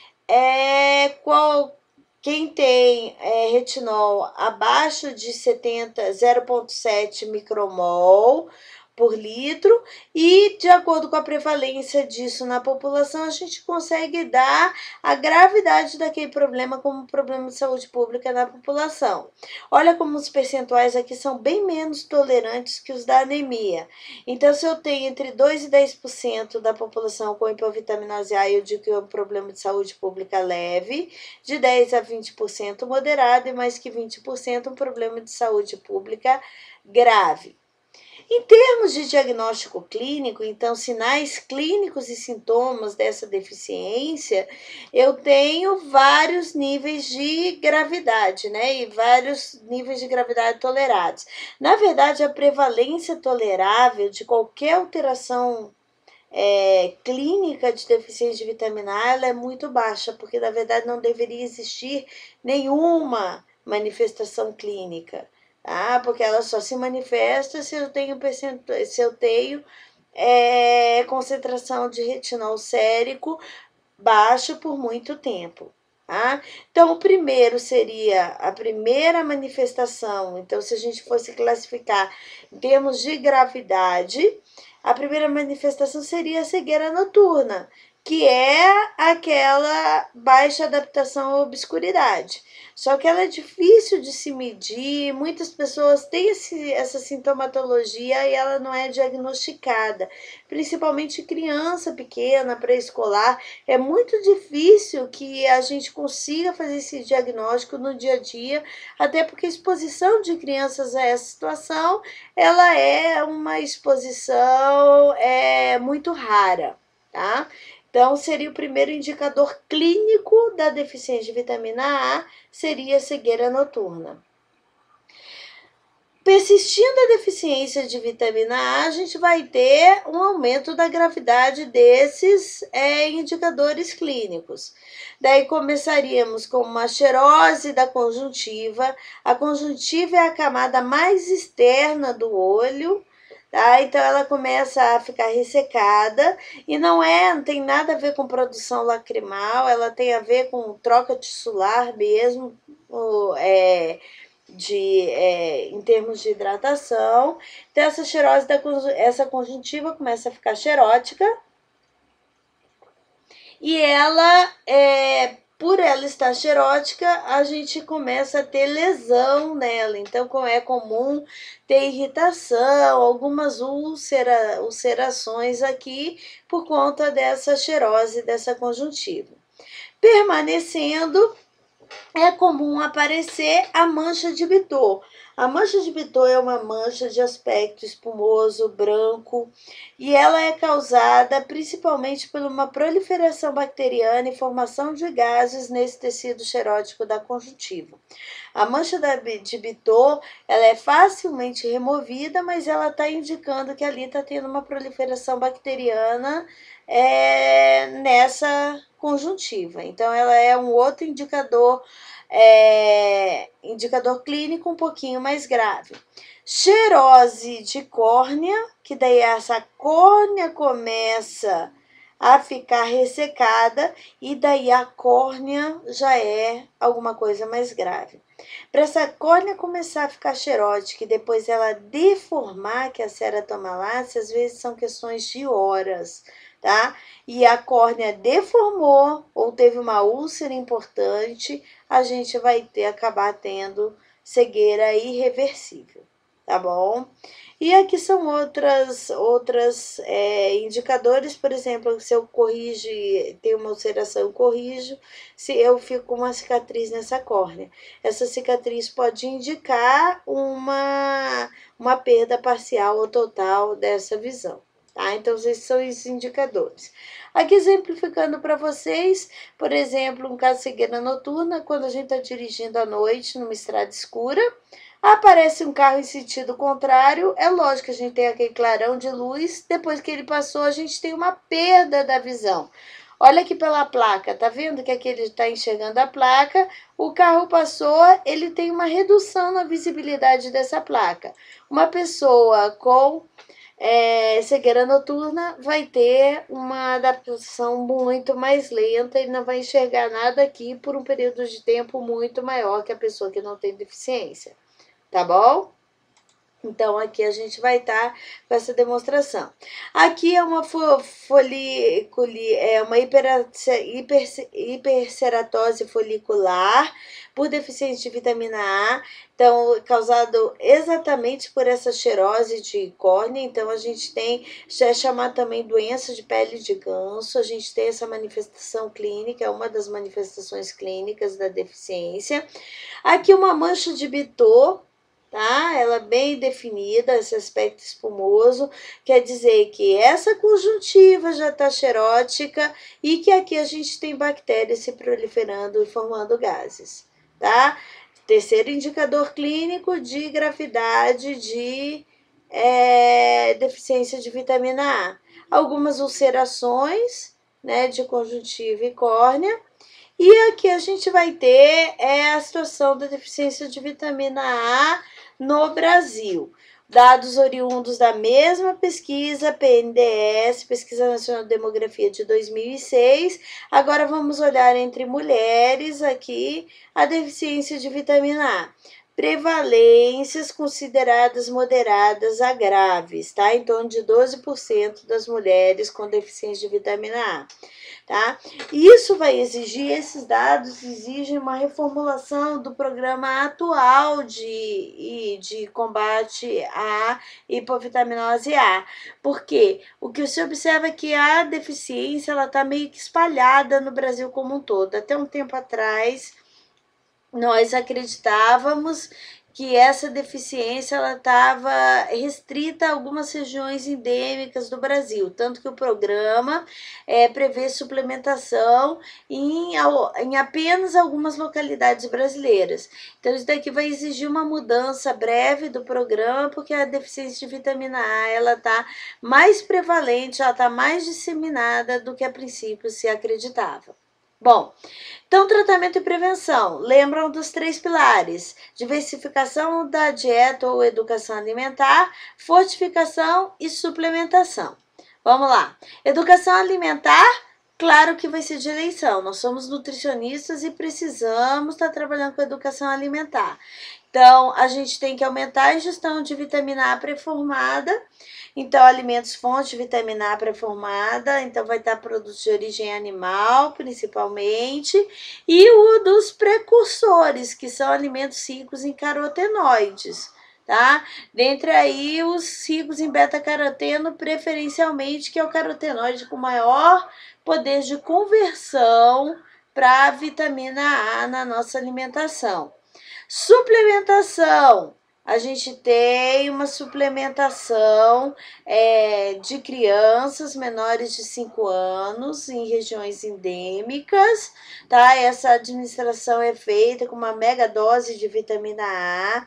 quem tem retinol abaixo de 0,7 micromol por litro, e de acordo com a prevalência disso na população, a gente consegue dar a gravidade daquele problema como problema de saúde pública na população. Olha como os percentuais aqui são bem menos tolerantes que os da anemia. Então, se eu tenho entre 2% e 10% da população com hipovitaminose A, eu digo que é um problema de saúde pública leve, de 10% a 20% moderado e mais que 20% um problema de saúde pública grave. Em termos de diagnóstico clínico, então, sinais clínicos e sintomas dessa deficiência, eu tenho vários níveis de gravidade, né? E vários níveis de gravidade tolerados. Na verdade, a prevalência tolerável de qualquer alteração clínica de deficiência de vitamina A, ela é muito baixa, porque, na verdade, não deveria existir nenhuma manifestação clínica. Tá? Porque ela só se manifesta se eu tenho concentração de retinol sérico baixa por muito tempo. Tá? Então, o primeiro seria a primeira manifestação. Então, se a gente fosse classificar em termos de gravidade, a primeira manifestação seria a cegueira noturna, que é aquela baixa adaptação à obscuridade. Só que ela é difícil de se medir, muitas pessoas têm essa sintomatologia e ela não é diagnosticada, principalmente criança pequena, pré-escolar. É muito difícil que a gente consiga fazer esse diagnóstico no dia a dia, até porque a exposição de crianças a essa situação, ela é uma exposição muito rara, tá? Então, seria o primeiro indicador clínico da deficiência de vitamina A, seria a cegueira noturna. Persistindo a deficiência de vitamina A, a gente vai ter um aumento da gravidade desses indicadores clínicos. Daí começaríamos com uma xerose da conjuntiva. A conjuntiva é a camada mais externa do olho, tá? Então ela começa a ficar ressecada e não tem nada a ver com produção lacrimal, ela tem a ver com troca tissular mesmo, em termos de hidratação. Então essa xerose essa conjuntiva começa a ficar xerótica e ela por ela estar xerótica, a gente começa a ter lesão nela. Então, é comum ter irritação, algumas ulcerações aqui por conta dessa xerose, dessa conjuntiva. Permanecendo, é comum aparecer a mancha de Bitot. A mancha de Bitot é uma mancha de aspecto espumoso, branco, e ela é causada principalmente por uma proliferação bacteriana e formação de gases nesse tecido xerótico da conjuntiva. A mancha de Bitot, ela é facilmente removida, mas ela está indicando que ali está tendo uma proliferação bacteriana nessa conjuntiva. Então, ela é um outro indicador clínico um pouquinho mais grave. Xerose de córnea, que daí essa córnea começa a ficar ressecada e daí a córnea já é alguma coisa mais grave. Para essa córnea começar a ficar xerótica e depois ela deformar, que é a ceratomalácia, às vezes são questões de horas, tá? E a córnea deformou ou teve uma úlcera importante, a gente vai acabar tendo cegueira irreversível, tá bom? E aqui são outras indicadores, por exemplo, se eu tenho uma ulceração, eu corrijo, se eu fico com uma cicatriz nessa córnea. Essa cicatriz pode indicar uma perda parcial ou total dessa visão. Tá? Então, esses são os indicadores. Aqui, exemplificando para vocês, por exemplo, um caso de cegueira noturna, quando a gente está dirigindo à noite numa estrada escura, aparece um carro em sentido contrário, é lógico que a gente tem aquele clarão de luz, depois que ele passou, a gente tem uma perda da visão. Olha aqui pela placa, tá vendo que aqui ele está enxergando a placa, o carro passou, ele tem uma redução na visibilidade dessa placa. Uma pessoa com cegueira noturna vai ter uma adaptação muito mais lenta e não vai enxergar nada aqui por um período de tempo muito maior que a pessoa que não tem deficiência. Tá bom? Então, aqui a gente vai estar com essa demonstração. Aqui é uma hiperceratose folicular por deficiência de vitamina A. Então, causado exatamente por essa xerose de córnea. Então, a gente tem, já é chamado também doença de pele de ganso. A gente tem essa manifestação clínica, é uma das manifestações clínicas da deficiência. Aqui uma mancha de Bitot, tá? Ela é bem definida, esse aspecto espumoso, quer dizer que essa conjuntiva já está xerótica e que aqui a gente tem bactérias se proliferando e formando gases, tá? Terceiro indicador clínico de gravidade de deficiência de vitamina A. Algumas ulcerações, né, de conjuntiva e córnea. E aqui a gente vai ter a situação da deficiência de vitamina A no Brasil. Dados oriundos da mesma pesquisa, PNDS, Pesquisa Nacional de Demografia de 2006. Agora vamos olhar entre mulheres aqui a deficiência de vitamina A. Prevalências consideradas moderadas a graves, tá? Em torno de 12% das mulheres com deficiência de vitamina A. Tá? Isso vai exigir, esses dados exigem uma reformulação do programa atual de combate à hipovitaminose A. Porque o que se observa é que a deficiência está meio que espalhada no Brasil como um todo. Até um tempo atrás, nós acreditávamos que essa deficiência estava restrita a algumas regiões endêmicas do Brasil, tanto que o programa prevê suplementação em apenas algumas localidades brasileiras. Então, isso daqui vai exigir uma mudança breve do programa, porque a deficiência de vitamina A ela está mais prevalente, ela está mais disseminada do que a princípio se acreditava. Bom, então tratamento e prevenção, lembram dos 3 pilares, diversificação da dieta ou educação alimentar, fortificação e suplementação. Vamos lá, educação alimentar, claro que vai ser de eleição, nós somos nutricionistas e precisamos estar trabalhando com educação alimentar. Então, a gente tem que aumentar a ingestão de vitamina A pré-formada. Então, alimentos fontes de vitamina A pré-formada. Então, vai estar produtos de origem animal, principalmente. E o dos precursores, que são alimentos ricos em carotenoides. Tá? Dentre aí, os ricos em beta-caroteno, preferencialmente, que é o carotenoide com maior poder de conversão para a vitamina A na nossa alimentação. Suplementação. A gente tem uma suplementação de crianças menores de 5 anos em regiões endêmicas, tá? Essa administração é feita com uma mega dose de vitamina A,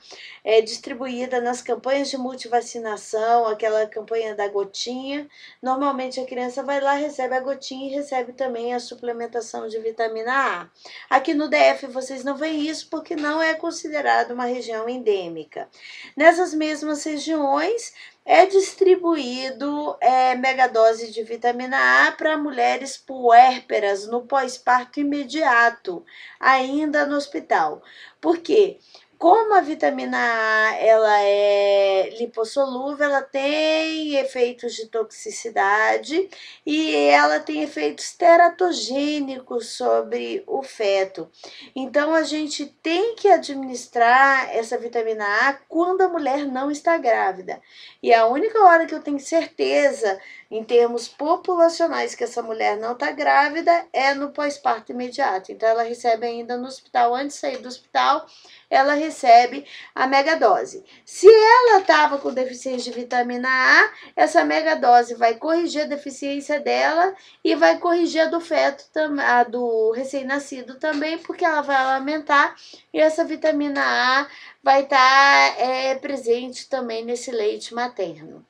distribuída nas campanhas de multivacinação, aquela campanha da gotinha. Normalmente a criança vai lá, recebe a gotinha e recebe também a suplementação de vitamina A. Aqui no DF vocês não veem isso porque não é considerado uma região endêmica. específica. Nessas mesmas regiões, é distribuído megadose de vitamina A para mulheres puérperas no pós-parto imediato, ainda no hospital. Por quê? Como a vitamina A ela é lipossolúvel, ela tem efeitos de toxicidade e ela tem efeitos teratogênicos sobre o feto. Então, a gente tem que administrar essa vitamina A quando a mulher não está grávida. E a única hora que eu tenho certeza, em termos populacionais, que essa mulher não está grávida é no pós-parto imediato. Então, ela recebe ainda no hospital, antes de sair do hospital, ela recebe a megadose. Se ela estava com deficiência de vitamina A, essa megadose vai corrigir a deficiência dela e vai corrigir a do feto, a do recém-nascido também, porque ela vai aumentar e essa vitamina A vai estar presente também nesse leite materno.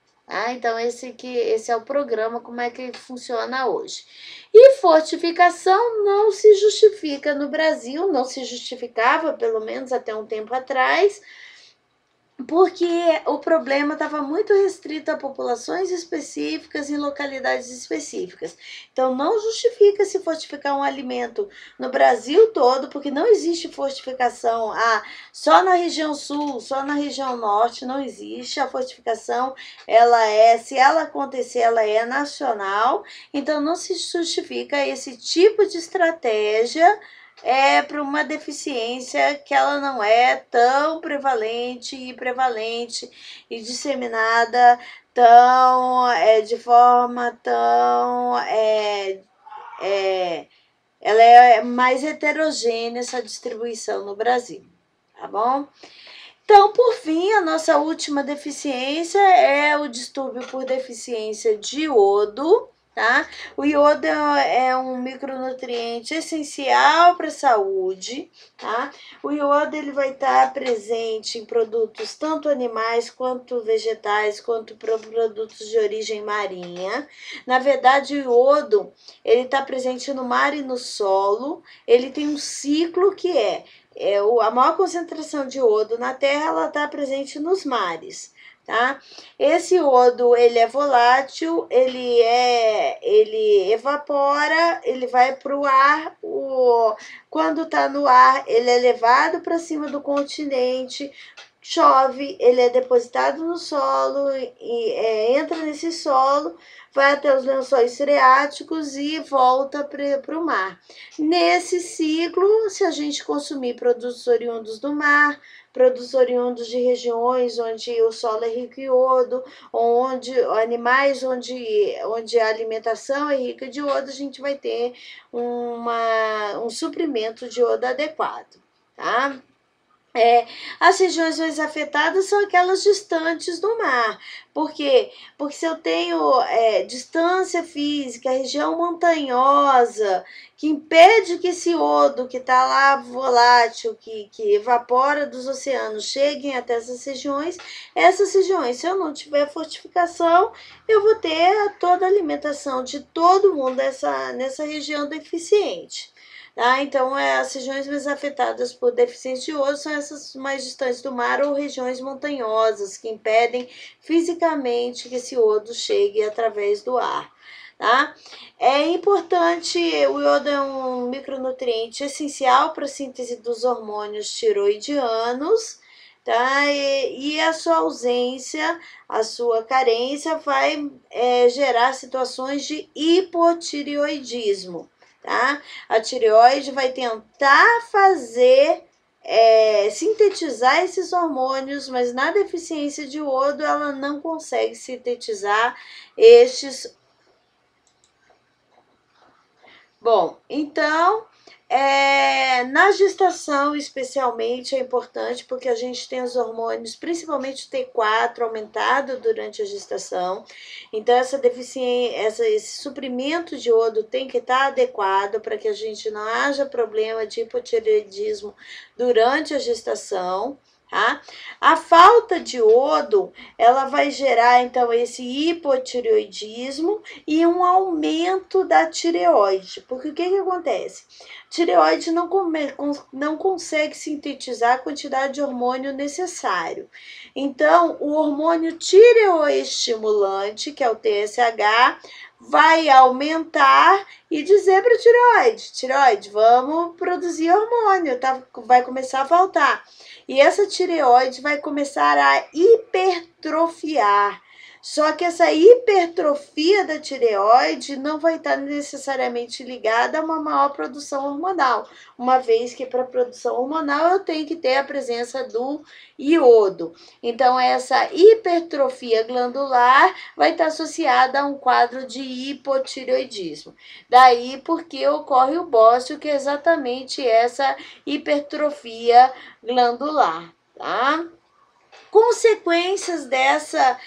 Então, esse é o programa, como é que funciona hoje. E fortificação não se justifica no Brasil, não se justificava, pelo menos até um tempo atrás, porque o problema estava muito restrito a populações específicas em localidades específicas. Então, não justifica se fortificar um alimento no Brasil todo, porque não existe fortificação só na região sul, só na região norte, não existe. A fortificação, se ela acontecer, ela é nacional, então não se justifica esse tipo de estratégia para uma deficiência que ela não é tão prevalente e disseminada de forma tão ela é mais heterogênea essa distribuição no Brasil, tá bom? Então, por fim, a nossa última deficiência é o distúrbio por deficiência de iodo. Tá? O iodo é um micronutriente essencial para a saúde. Tá? O iodo ele vai estar presente em produtos tanto animais quanto vegetais, quanto produtos de origem marinha. Na verdade, o iodo ele está presente no mar e no solo. Ele tem um ciclo que a maior concentração de iodo na Terra, ela está presente nos mares. Tá? Esse iodo ele é volátil, ele evapora, ele vai para o ar, quando está no ar ele é levado para cima do continente, chove, ele é depositado no solo, entra nesse solo, vai até os lençóis freáticos e volta para o mar. Nesse ciclo, se a gente consumir produtos oriundos do mar, produtos oriundos de regiões onde o solo é rico em iodo, animais onde a alimentação é rica de iodo, a gente vai ter um suprimento de iodo adequado, tá? As regiões mais afetadas são aquelas distantes do mar. Por quê? Porque se eu tenho distância física, região montanhosa, que impede que esse iodo que está lá volátil, que evapora dos oceanos, cheguem até essas regiões, se eu não tiver fortificação, eu vou ter toda a alimentação de todo mundo nessa região deficiente. Tá? Então, as regiões mais afetadas por deficiência de iodo são essas mais distantes do mar ou regiões montanhosas, que impedem fisicamente que esse iodo chegue através do ar. Tá? É importante, o iodo é um micronutriente essencial para a síntese dos hormônios tiroidianos, tá? E a sua ausência, a sua carência vai gerar situações de hipotireoidismo. Tá? A tireoide vai tentar sintetizar esses hormônios, mas na deficiência de iodo ela não consegue sintetizar estes. Bom, então, na gestação especialmente é importante porque a gente tem os hormônios, principalmente o T4 aumentado durante a gestação. Então, essa deficiência, esse suprimento de iodo tem que estar adequado para que a gente não haja problema de hipotireoidismo durante a gestação. Tá? A falta de iodo, ela vai gerar, então, esse hipotireoidismo e um aumento da tireoide. Porque o que acontece? tireoide não consegue sintetizar a quantidade de hormônio necessário. Então, o hormônio tireoestimulante, que é o TSH, vai aumentar e dizer para a tireoide, vamos produzir hormônio, tá? Vai começar a faltar. E essa tireoide vai começar a hipertrofiar. Só que essa hipertrofia da tireoide não vai estar necessariamente ligada a uma maior produção hormonal, uma vez que para a produção hormonal eu tenho que ter a presença do iodo. Então, essa hipertrofia glandular vai estar associada a um quadro de hipotireoidismo. Daí porque ocorre o bócio, que é exatamente essa hipertrofia glandular, tá? Consequências dessa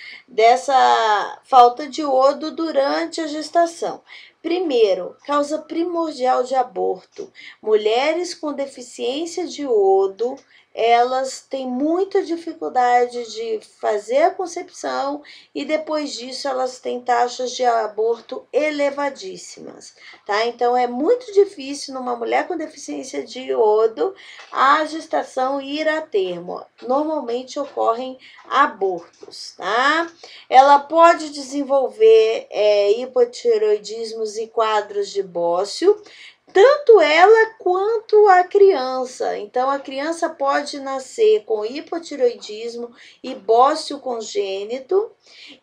falta de iodo durante a gestação. Primeiro, causa primordial de aborto. Mulheres com deficiência de iodo, elas têm muita dificuldade de fazer a concepção e depois disso elas têm taxas de aborto elevadíssimas, tá? Então é muito difícil numa mulher com deficiência de iodo a gestação ir a termo. Normalmente ocorrem abortos, tá? Ela pode desenvolver hipotireoidismos e quadros de bócio, tanto ela quanto a criança. Então, a criança pode nascer com hipotireoidismo e bócio congênito,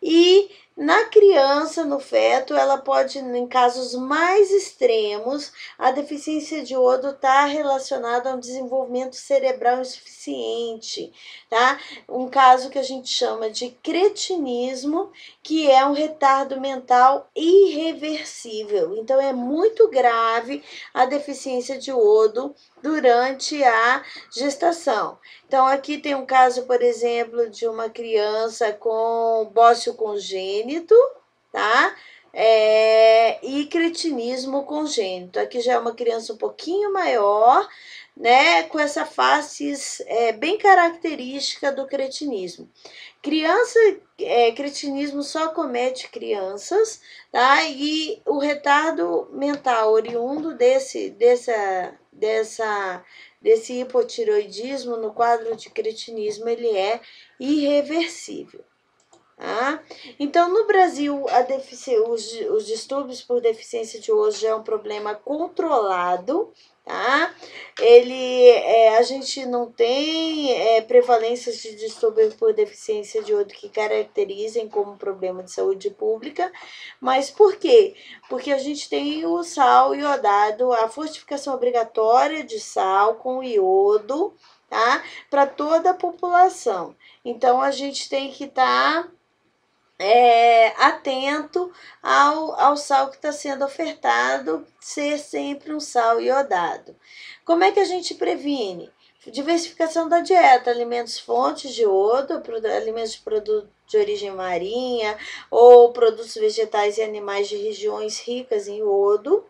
e na criança, no feto, ela pode, em casos mais extremos, a deficiência de iodo está relacionada a um desenvolvimento cerebral insuficiente, tá? Um caso que a gente chama de cretinismo, que é um retardo mental irreversível. Então, é muito grave a deficiência de iodo durante a gestação. Então, aqui tem um caso, por exemplo, de uma criança com bócio congênito, tá? E cretinismo congênito. Aqui já é uma criança um pouquinho maior, né? Com essa face bem característica do cretinismo. Cretinismo só comete crianças, tá? E o retardo mental oriundo desse hipotireoidismo no quadro de cretinismo, ele é irreversível. Tá? Então, no Brasil, os distúrbios por deficiência de iodo já é um problema controlado, tá? A gente não tem prevalências de distúrbio por deficiência de iodo que caracterizem como problema de saúde pública, mas por quê? Porque a gente tem o sal iodado, a fortificação obrigatória de sal com iodo, tá? Para toda a população. Então, a gente tem que estar atento ao sal que está sendo ofertado, ser sempre um sal iodado. Como é que a gente previne? Diversificação da dieta, alimentos fontes de iodo, alimentos de produto de origem marinha ou produtos vegetais e animais de regiões ricas em iodo,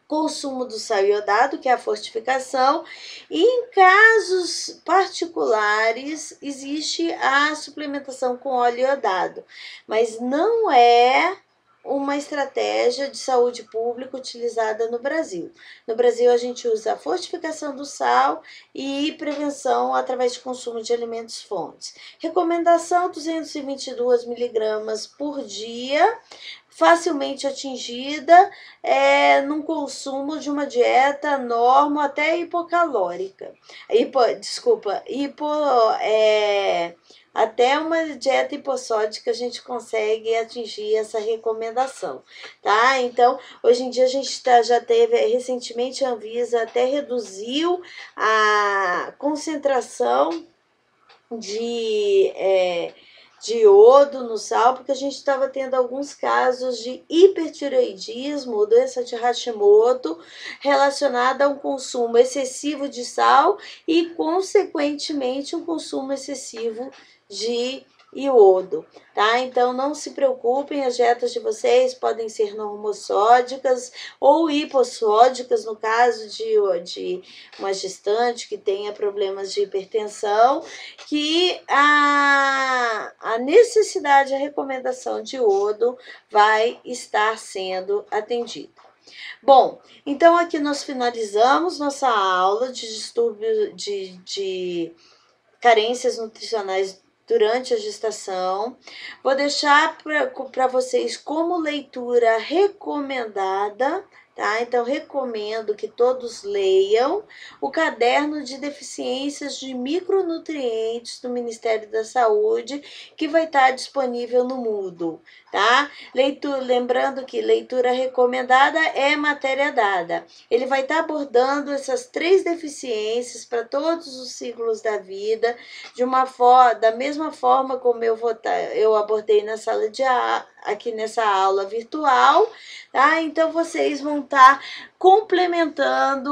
consumo do sal iodado, que é a fortificação, e em casos particulares existe a suplementação com óleo iodado, mas não é uma estratégia de saúde pública utilizada no Brasil. No Brasil, a gente usa a fortificação do sal e prevenção através de consumo de alimentos fontes. Recomendação: 222 miligramas por dia, facilmente atingida num consumo de uma dieta normal, até hipocalórica. Até uma dieta hipossódica a gente consegue atingir essa recomendação, tá? Então, hoje em dia a gente já teve, recentemente a Anvisa até reduziu a concentração de iodo no sal, porque a gente estava tendo alguns casos de hipertireoidismo, doença de Hashimoto, relacionada a um consumo excessivo de sal e, consequentemente, um consumo excessivo de iodo, tá? Então, não se preocupem, as dietas de vocês podem ser normossódicas ou hipossódicas, no caso de uma gestante que tenha problemas de hipertensão, que a necessidade, a recomendação de iodo vai estar sendo atendida. Bom, então aqui nós finalizamos nossa aula de distúrbio de carências nutricionais durante a gestação. Vou deixar para vocês como leitura recomendada, tá? Então, recomendo que todos leiam o Caderno de Deficiências de Micronutrientes do Ministério da Saúde, que vai estar disponível no Moodle, tá? Lembrando que leitura recomendada é matéria dada. Ele vai estar abordando essas 3 deficiências para todos os ciclos da vida, da mesma forma como eu abordei na sala de aqui nessa aula virtual, tá? Então vocês vão estar complementando,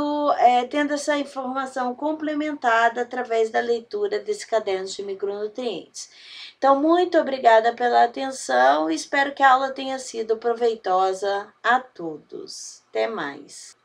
tendo essa informação complementada através da leitura desse caderno de micronutrientes. Então, muito obrigada pela atenção e espero que a aula tenha sido proveitosa a todos. Até mais.